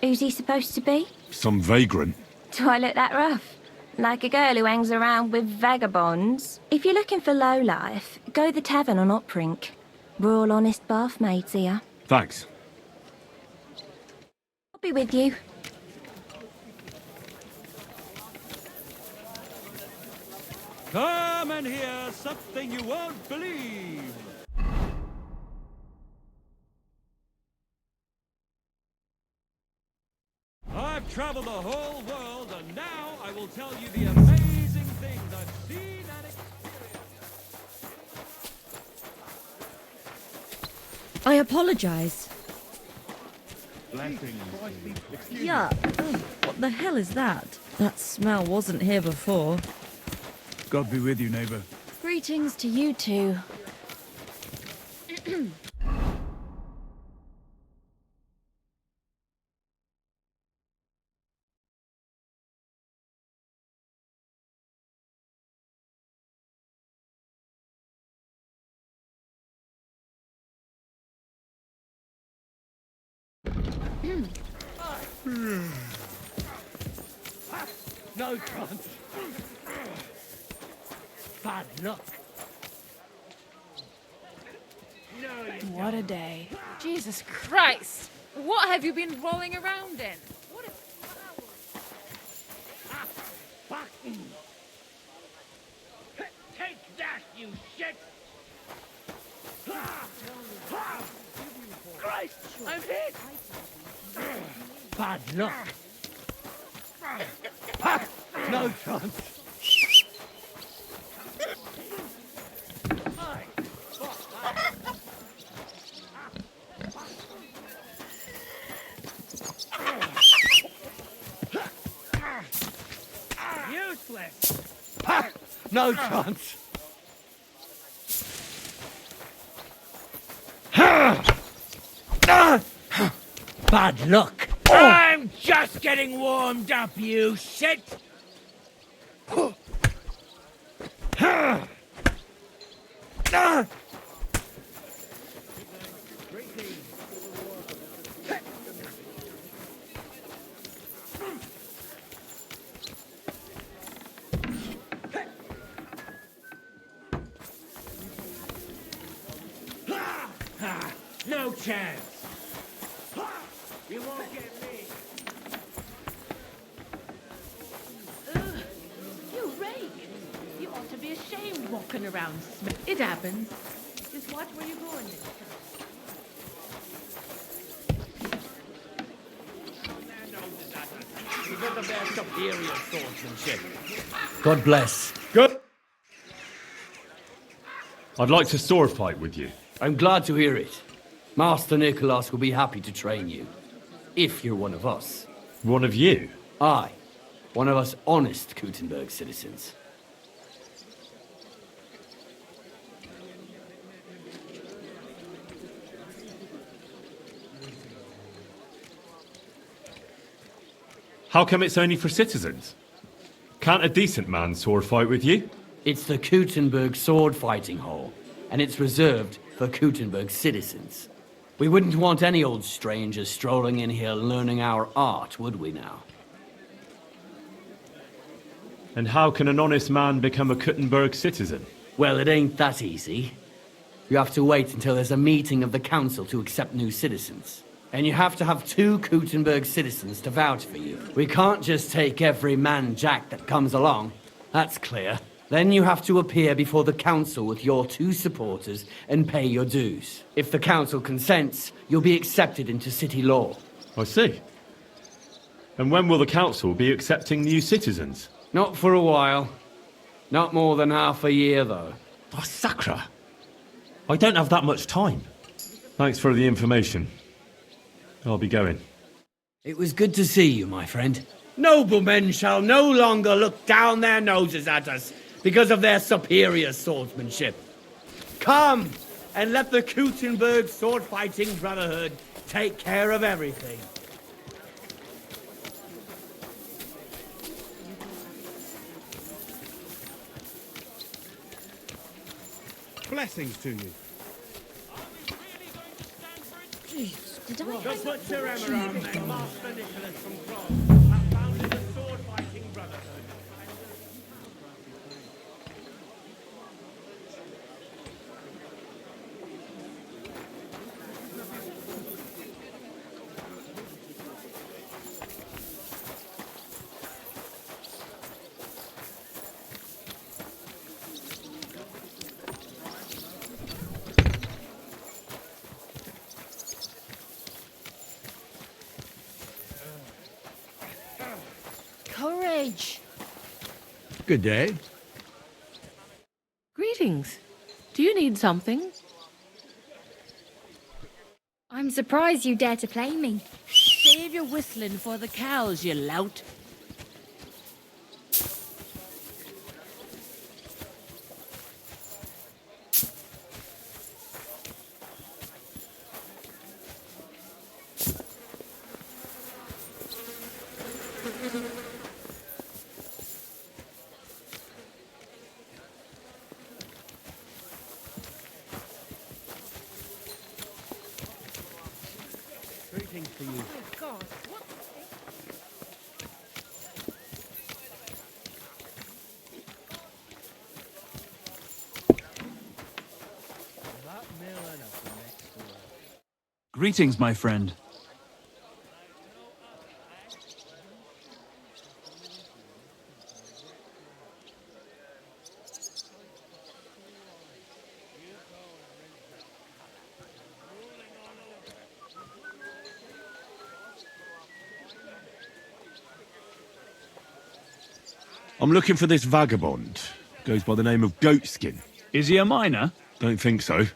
Who's he supposed to be? Some vagrant. Do I look that rough? Like a girl who hangs around with vagabonds? If you're looking for low life, go the tavern on Oprink. We're all honest bath maids here. Thanks. I'll be with you. Come and hear something you won't believe. I've traveled the whole world, and now I will tell you the amazing things I've seen and experienced. I apologize. Yeah. What the hell is that? That smell wasn't here before. God be with you, neighbor. Greetings to you two. No chance. Bad luck. What a day. Jesus Christ! What have you been rolling around in? What a... Take that, you shit! Christ! I'm hit! Bad luck. No chance. Useless. No chance. Bad luck. I'm just getting warmed up, you shit! Ha! No chance! Ha! You won't get me! You rake! You ought to be ashamed walking around. It happens. Just watch where you're going next time. You got the best superior swordsmanship. God bless. Good. I'd like to sword fight with you. I'm glad to hear it. Master Nicholas will be happy to train you. If you're one of us. One of you? Aye. One of us honest Kuttenberg citizens. How come it's only for citizens? Can't a decent man sword fight with you? It's the Kuttenberg sword fighting hall, and it's reserved for Kuttenberg citizens. We wouldn't want any old strangers strolling in here learning our art, would we now? And how can an honest man become a Kuttenberg citizen? Well, it ain't that easy. You have to wait until there's a meeting of the council to accept new citizens. And you have to have 2 Kuttenberg citizens to vouch for you. We can't just take every man jack that comes along. That's clear. Then you have to appear before the council with your 2 supporters and pay your dues. If the council consents, you'll be accepted into city law. I see. And when will the council be accepting new citizens? Not for a while. Not more than half a year, though. Oh, Sakra! I don't have that much time. Thanks for the information. I'll be going. It was good to see you, my friend. Noblemen shall no longer look down their noses at us because of their superior swordsmanship. Come, and let the Kuttenberg sword-fighting brotherhood take care of everything. Blessings to you. Jeez, did I... Just put your hammer on, then. Master Nicholas from Prague have founded a sword-fighting brotherhood. Courage! Good day. Greetings. Do you need something? I'm surprised you dare to play me. Save your whistling for the cows, you lout. Greetings to you. Oh, God. What? Greetings, my friend. I'm looking for this vagabond. Goes by the name of Goatskin. Is he a miner? Don't think so.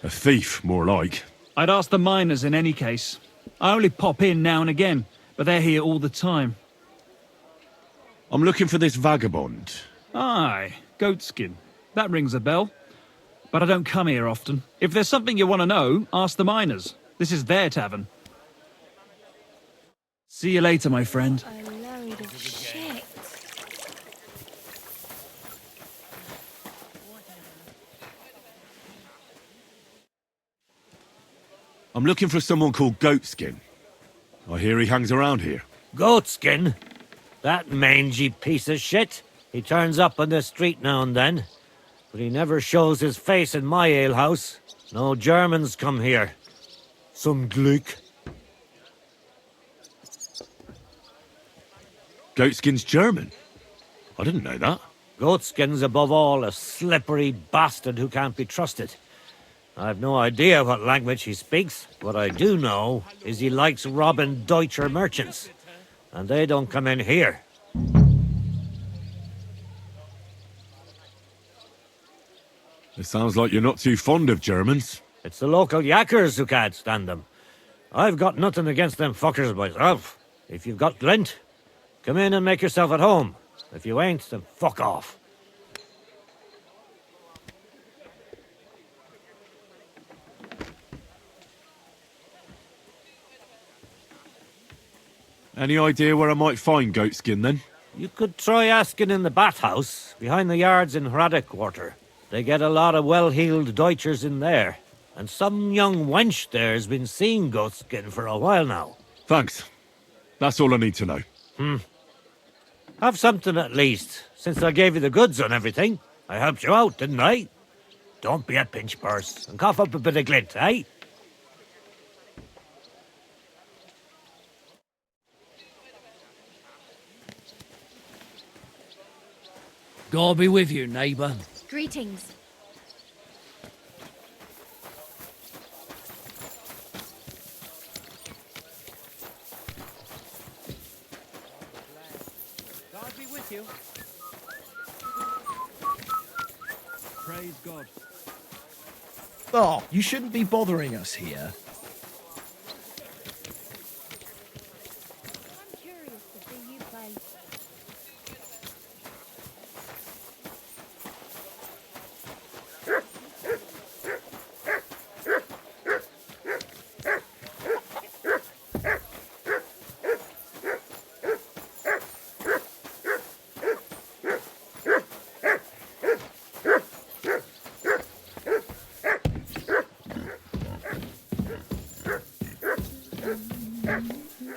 A thief, more like. I'd ask the miners in any case. I only pop in now and again, but they're here all the time. I'm looking for this vagabond. Aye, Goatskin. That rings a bell. But I don't come here often. If there's something you want to know, ask the miners. This is their tavern. See you later, my friend. A load of shit. I'm looking for someone called Goatskin. I hear he hangs around here. but he never shows his face in my alehouse. No Germans come here. Some Glück. Goatskin's German? I didn't know that. Goatskin's above all a slippery bastard who can't be trusted. I've no idea what language he speaks. What I do know is he likes robbing Deutscher merchants. And they don't come in here. It sounds like you're not too fond of Germans. It's the local yakkers who can't stand them. I've got nothing against them fuckers myself. If you've got glint, come in and make yourself at home. If you ain't, then fuck off. Any idea where I might find Goatskin, then? You could try asking in the bathhouse, behind the yards in Hradec Quarter. They get a lot of well-heeled Deutschers in there. And some young wench there's been seeing Goatskin for a while now. Thanks. That's all I need to know. Have something at least, since I gave you the goods on everything. I helped you out, didn't I? Don't be a pinch purse, and cough up a bit of glint, eh? God be with you, neighbour. Greetings. God be with you. Praise God. Oh, you shouldn't be bothering us here. I'm curious to see you play.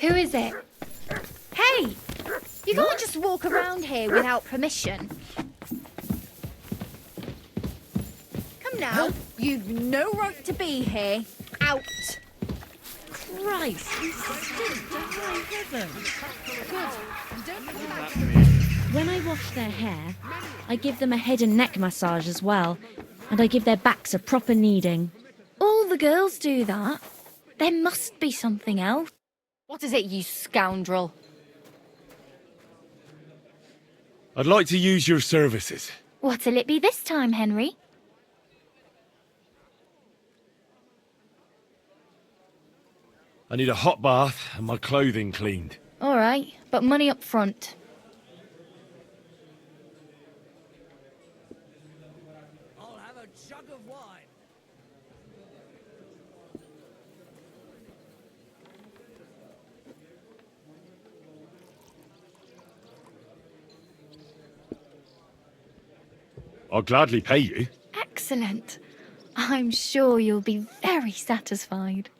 Who is it? Hey! You can't just walk around here without permission. Come now. You've no right to be here. Out. Christ, you stink to high heaven. Good. Don't come back. When I wash their hair, I give them a head and neck massage as well, and I give their backs a proper kneading. All the girls do that. There must be something else. What is it, you scoundrel? I'd like to use your services. What'll it be this time, Henry? I need a hot bath and my clothing cleaned. All right, but money up front. I'll have a jug of wine. I'll gladly pay you. Excellent. I'm sure you'll be very satisfied.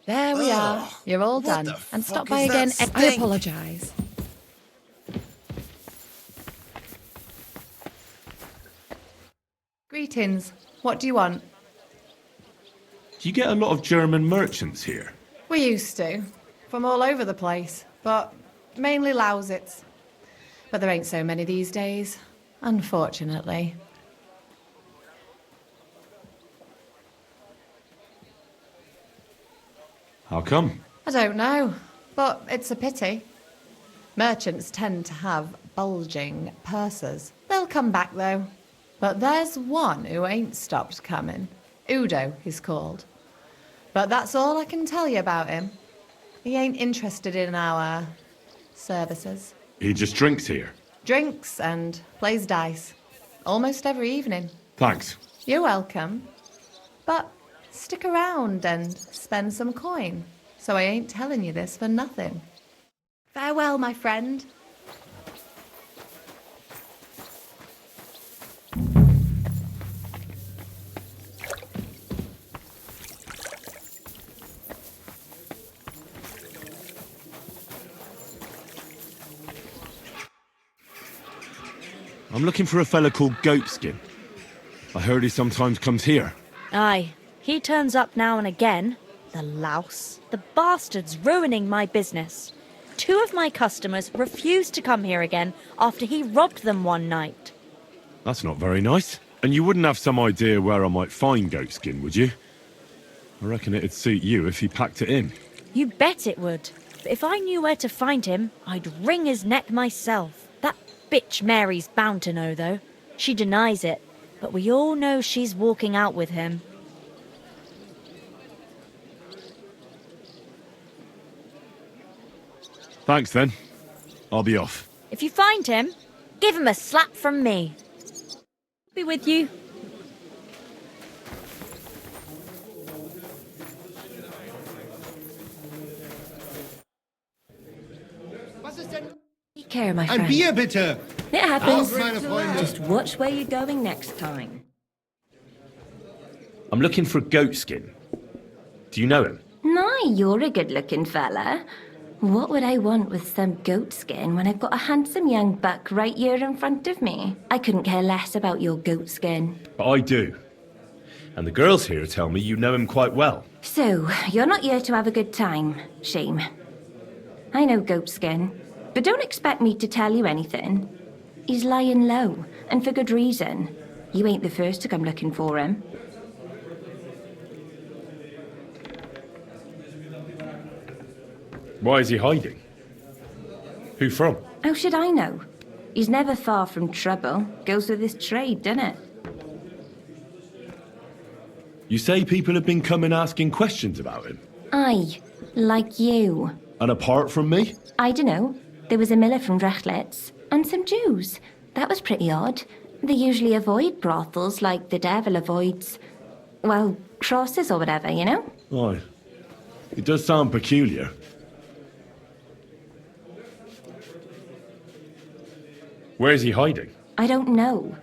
There we are. You're all done. And stop by again. I apologise. Greetings. What do you want? Do you get a lot of German merchants here? We used to. From all over the place. But mainly Lausitz. But there ain't so many these days. Unfortunately. How come? I don't know. But it's a pity. Merchants tend to have bulging purses. They'll come back though. But there's one who ain't stopped coming. Udo, he's called. But that's all I can tell you about him. He ain't interested in our services. He just drinks here. Drinks and plays dice. Almost every evening. Thanks. You're welcome. But stick around and spend some coin. So I ain't telling you this for nothing. Farewell, my friend. I'm looking for a fella called Goatskin. I heard he sometimes comes here. Aye, he turns up now and again. The louse. The bastard's ruining my business. 2 of my customers refused to come here again after he robbed them one night. That's not very nice. And you wouldn't have some idea where I might find Goatskin, would you? I reckon it'd suit you if he packed it in. You bet it would. But if I knew where to find him, I'd wring his neck myself. That bitch Mary's bound to know, though. She denies it, but we all know she's walking out with him. Thanks, then. I'll be off. If you find him, give him a slap from me. Be with you. Take care, my friend. Ein Bier, bitte! It happens. Auf, meine Freunde. Just watch where you're going next time. I'm looking for Goatskin. Do you know him? Nah, you're a good-looking fella. What would I want with some goat skin when I've got a handsome young buck right here in front of me? I couldn't care less about your goat skin. But I do. And the girls here tell me you know him quite well. So, you're not here to have a good time. Shame. I know goat skin, but don't expect me to tell you anything. He's lying low, and for good reason. You ain't the first to come looking for him. Why is he hiding? Who from? How should I know? He's never far from trouble. Goes with his trade, doesn't it? You say people have been coming asking questions about him? Aye, like you. And apart from me? I dunno. There was a miller from Drechlitz, and some Jews. That was pretty odd. They usually avoid brothels like the devil avoids, well, crosses or whatever, you know? Aye. It does sound peculiar. Where's he hiding? I don't know.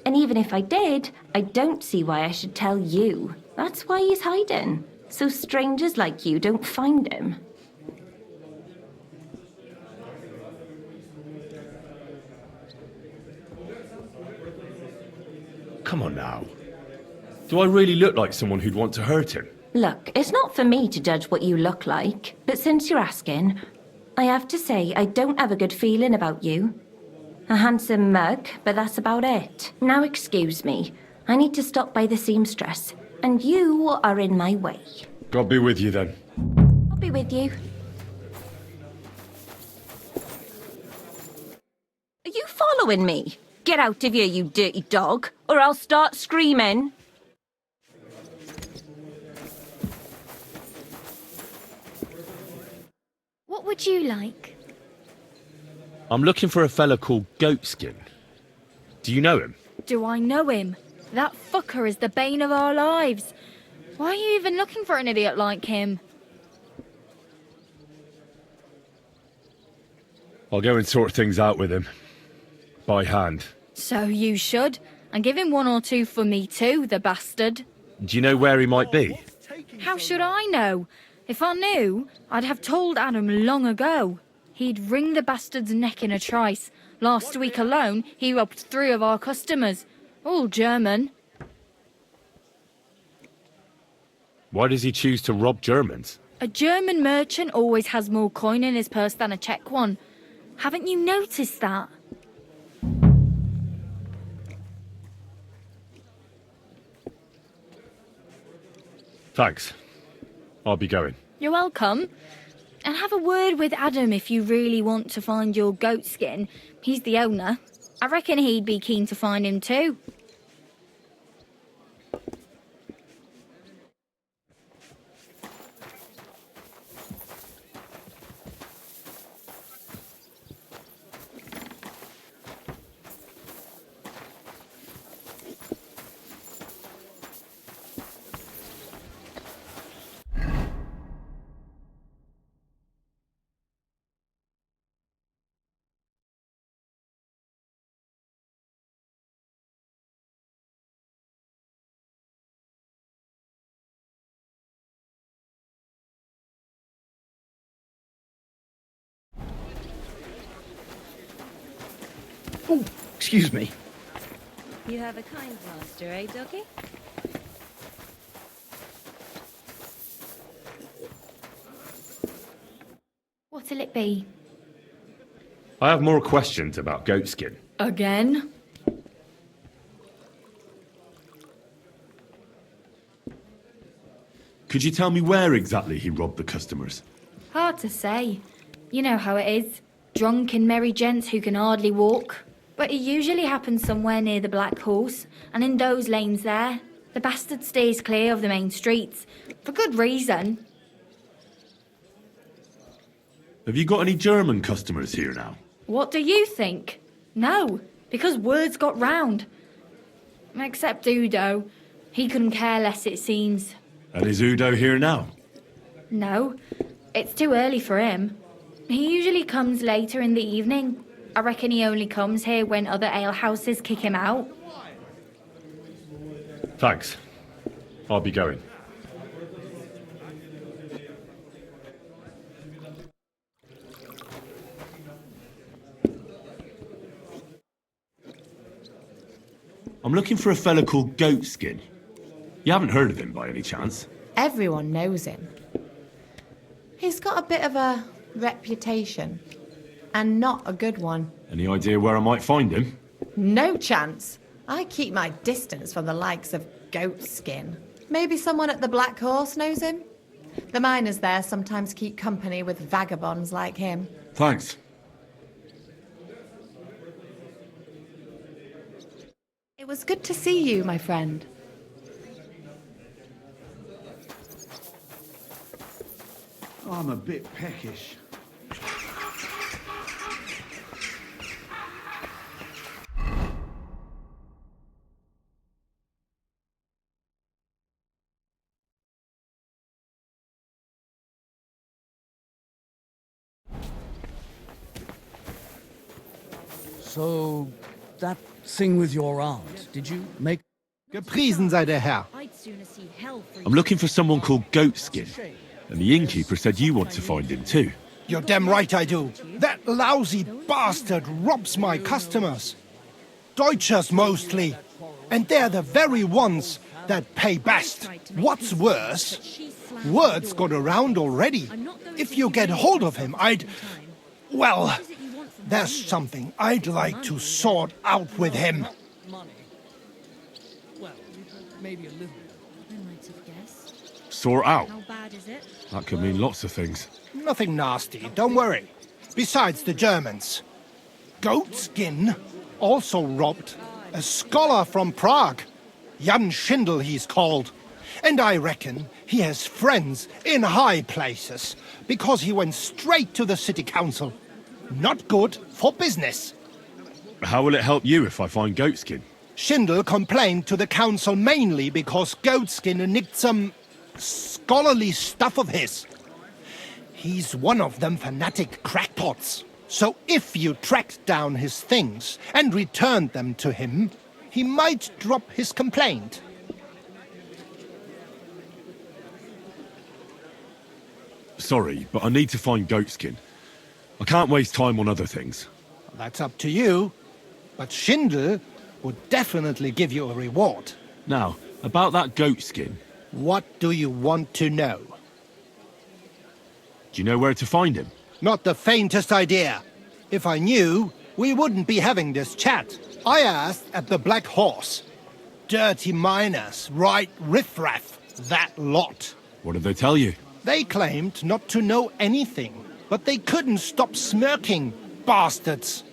And even if I did, I don't see why I should tell you. That's why he's hiding. So strangers like you don't find him. Come on now. Do I really look like someone who'd want to hurt him? Look, it's not for me to judge what you look like, but since you're asking, I have to say I don't have a good feeling about you. A handsome mug, but that's about it. Now excuse me. I need to stop by the seamstress, and you are in my way. God be with you then. I'll be with you. Are you following me? Get out of here, you dirty dog, or I'll start screaming. What would you like? I'm looking for a fella called Goatskin. Do you know him? Do I know him? That fucker is the bane of our lives. Why are you even looking for an idiot like him? I'll go and sort things out with him. By hand. So you should. And give him 1 or 2 for me too, the bastard. Do you know where he might be? How should I know? If I knew, I'd have told Adam long ago. He'd wring the bastard's neck in a trice. Last week alone, he robbed 3 of our customers. All German. Why does he choose to rob Germans? A German merchant always has more coin in his purse than a Czech one. Haven't you noticed that? Thanks. I'll be going. You're welcome. And have a word with Adam if you really want to find your goat skin. He's the owner. I reckon he'd be keen to find him too. Oh, excuse me. You have a kind master, eh, Doggy? What'll it be? I have more questions about goatskin. Again? Could you tell me where exactly he robbed the customers? Hard to say. You know how it is. Drunken merry gents who can hardly walk. But it usually happens somewhere near the Black Horse, and in those lanes there. The bastard stays clear of the main streets. For good reason. Have you got any German customers here now? What do you think? No, because words got round. Except Udo. He couldn't care less, it seems. And is Udo here now? No, it's too early for him. He usually comes later in the evening. I reckon he only comes here when other alehouses kick him out. Thanks. I'll be going. I'm looking for a fella called Goatskin. You haven't heard of him by any chance? Everyone knows him. He's got a bit of a reputation, and not a good one. Any idea where I might find him? No chance. I keep my distance from the likes of Goatskin. Maybe someone at the Black Horse knows him? The miners there sometimes keep company with vagabonds like him. Thanks. It was good to see you, my friend. I'm a bit peckish. So, that thing with your aunt, did you make... Gepriesen sei der Herr. I'm looking for someone called Goatskin, and the innkeeper said you want to find him too. You're damn right I do. That lousy bastard robs my customers. Deutschers mostly. And they're the very ones that pay best. What's worse, word's got around already. If you get hold of him, well, there's something I'd like to sort out with him. Money? Well, maybe a little. I might have guessed. Sort out? How bad is it? That could mean lots of things. Nothing nasty, don't worry. Besides the Germans. Goatskin also robbed a scholar from Prague. Jan Schindel he's called. And I reckon he has friends in high places, because he went straight to the city council. Not good for business. How will it help you if I find Goatskin? Schindel complained to the council mainly because Goatskin nicked some scholarly stuff of his. He's one of them fanatic crackpots. So if you tracked down his things and returned them to him, he might drop his complaint. Sorry, but I need to find Goatskin. I can't waste time on other things. That's up to you. But Schindel would definitely give you a reward. Now, about that Goatskin. What do you want to know? Do you know where to find him? Not the faintest idea. If I knew, we wouldn't be having this chat. I asked at the Black Horse. Dirty miners, right riffraff, that lot. What did they tell you? They claimed not to know anything, but they couldn't stop smirking, bastards.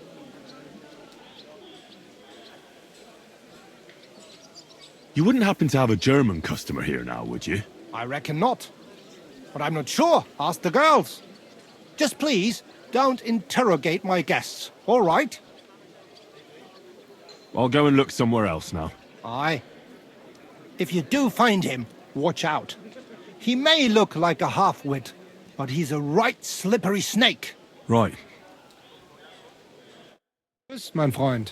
You wouldn't happen to have a German customer here now, would you? I reckon not. But I'm not sure. Ask the girls. Just please, don't interrogate my guests, all right? I'll go and look somewhere else now. Aye. If you do find him, watch out. He may look like a half-wit, but he's a right slippery snake. Right. Tschüss, mein Freund.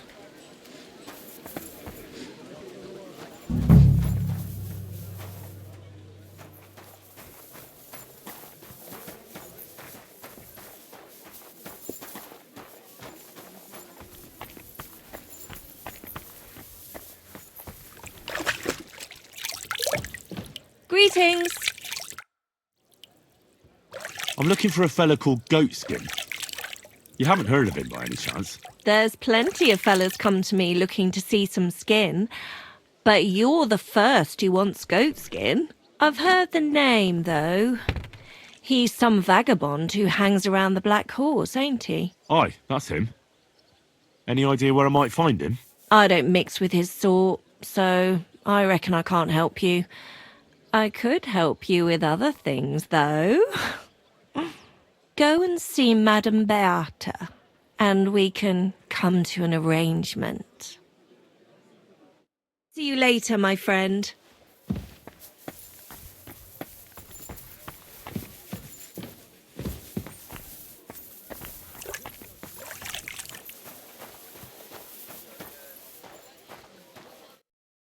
Greetings. I'm looking for a fella called Goatskin. You haven't heard of him by any chance? There's plenty of fellas come to me looking to see some skin. But you're the first who wants goat skin. I've heard the name, though. He's some vagabond who hangs around the Black Horse, ain't he? Aye, that's him. Any idea where I might find him? I don't mix with his sort, so I reckon I can't help you. I could help you with other things, though. Go and see Madame Beata, and we can come to an arrangement. See you later, my friend.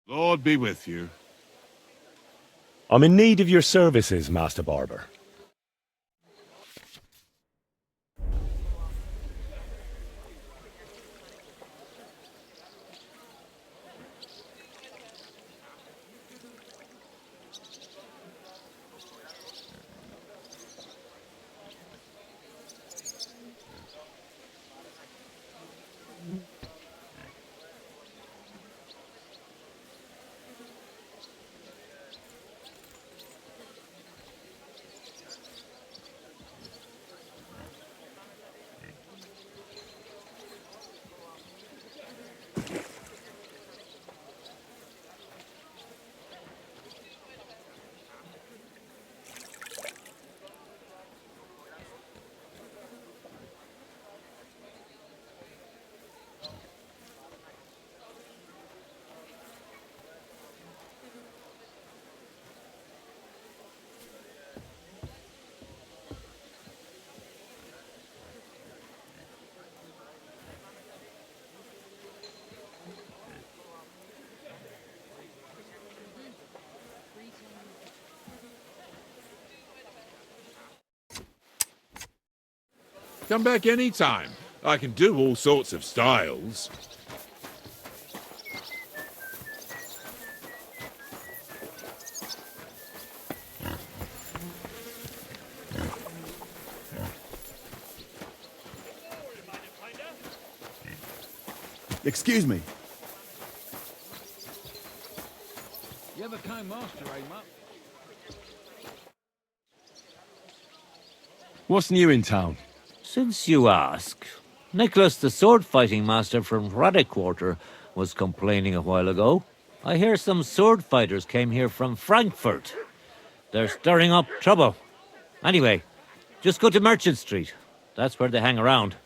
Lord be with you. I'm in need of your services, Master Barber. Come back any time. I can do all sorts of styles. Excuse me. You ever came master, eh, Mutt? What's new in town? Since you ask, Nicholas, the sword-fighting master from Radek Quarter, was complaining a while ago. I hear some sword fighters came here from Frankfurt. They're stirring up trouble. Anyway, just go to Merchant Street. That's where they hang around.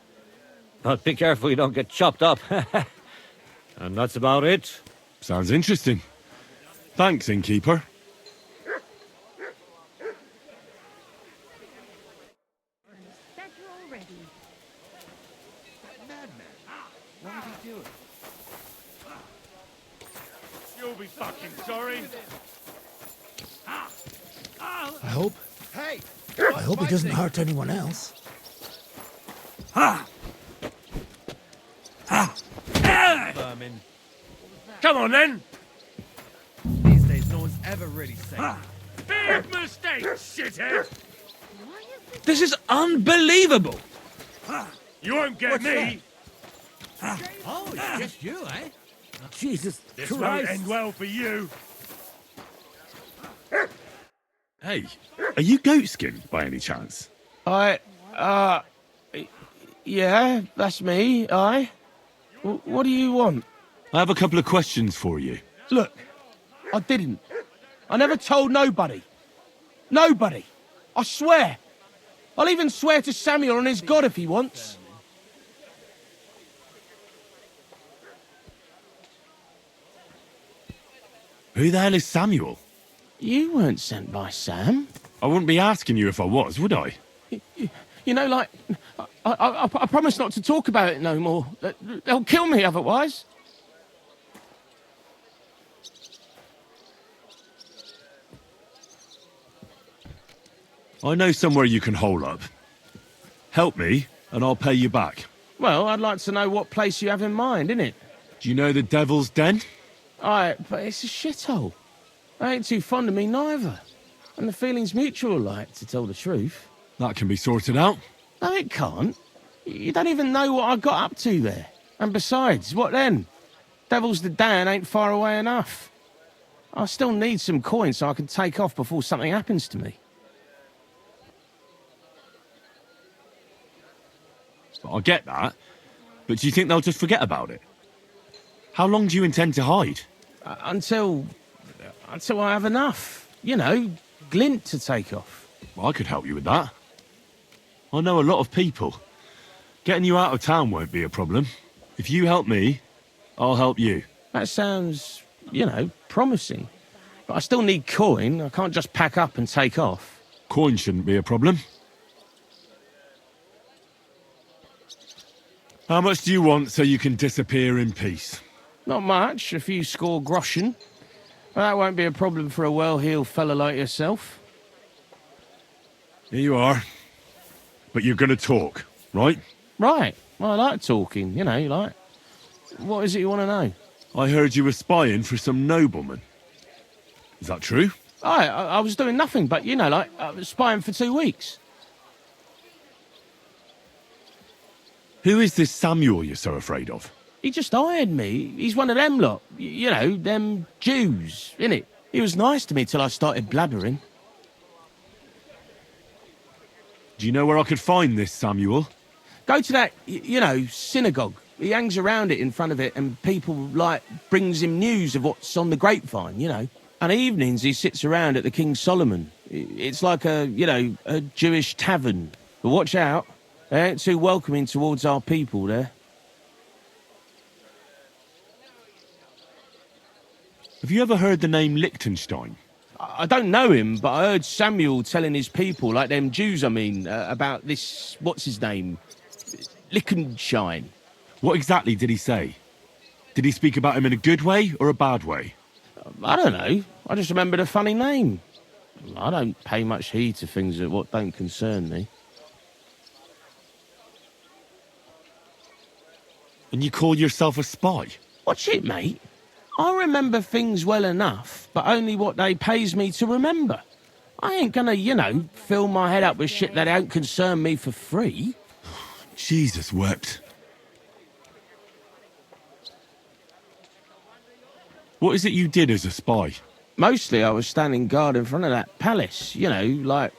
But be careful you don't get chopped up. And that's about it. Sounds interesting. Thanks, innkeeper. You'll be fucking sorry. I hope. Hey! I hope he doesn't hurt anyone else. Vermin. Come on then. These days, no one's ever really safe. Big mistake, shithead. This is unbelievable! You won't get me. Oh, it's just you, eh? Jesus This Christ. won't end well for you. Hey, are you Goatskin by any chance? Yeah, that's me, aye. What do you want? I have a couple of questions for you. Look, I didn't. I never told nobody. Nobody. I swear. I'll even swear to Samuel on his God if he wants. Who the hell is Samuel? You weren't sent by Sam. I wouldn't be asking you if I was, would I? You know, like, I promise not to talk about it no more. They'll kill me otherwise. I know somewhere you can hole up. Help me, and I'll pay you back. Well, I'd like to know what place you have in mind, innit? Do you know the Devil's Den? Aye, but it's a shithole. They ain't too fond of me neither. And the feeling's mutual, like, to tell the truth. That can be sorted out. No, it can't. You don't even know what I got up to there. And besides, what then? Devil's the Dan ain't far away enough. I still need some coin so I can take off before something happens to me. I get that, but do you think they'll just forget about it? How long do you intend to hide? Until I have enough. You know, glint to take off. Well, I could help you with that. I know a lot of people. Getting you out of town won't be a problem. If you help me, I'll help you. That sounds, you know, promising. But I still need coin. I can't just pack up and take off. Coin shouldn't be a problem. How much do you want so you can disappear in peace? Not much, a few score groschen. But that won't be a problem for a well-heeled fella like yourself. Here you are. But you're going to talk, right? Right. Well, I like talking, you know, like... What is it you want to know? I heard you were spying for some nobleman. Is that true? I was doing nothing, but, you know, like, I was spying for 2 weeks. Who is this Samuel you're so afraid of? He just hired me. He's one of them lot. You know, them Jews, innit? He was nice to me till I started blabbering. Do you know where I could find this Samuel? Go to that, you know, synagogue. He hangs around it in front of it and people, like, brings him news of what's on the grapevine, you know. And evenings he sits around at the King Solomon. It's like a, you know, a Jewish tavern. But watch out. They ain't too welcoming towards our people there. Have you ever heard the name Liechtenstein? I don't know him, but I heard Samuel telling his people, like them Jews, I mean, about this, what's his name? Liechtenstein. What exactly did he say? Did he speak about him in a good way or a bad way? I don't know. I just remembered a funny name. I don't pay much heed to things that what don't concern me. And you call yourself a spy? Watch it, mate. I remember things well enough, but only what they pays me to remember. I ain't gonna, you know, fill my head up with shit that don't concern me for free. Jesus wept. What is it you did as a spy? Mostly I was standing guard in front of that palace, you know, like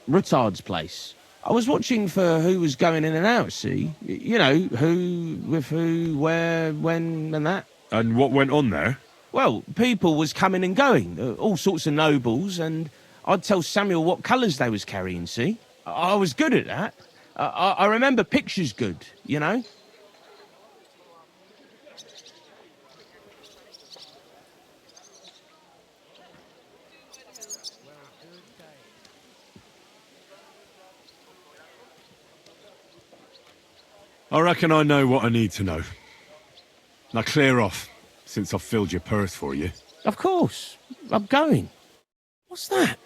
Rutard's place. I was watching for who was going in and out, see? You know, who, with who, where, when, and that. And what went on there? Well, people was coming and going, all sorts of nobles, and I'd tell Samuel what colours they was carrying, see? I was good at that. I remember pictures good, you know? I reckon I know what I need to know. Now clear off, since I've filled your purse for you. Of course. I'm going. What's that?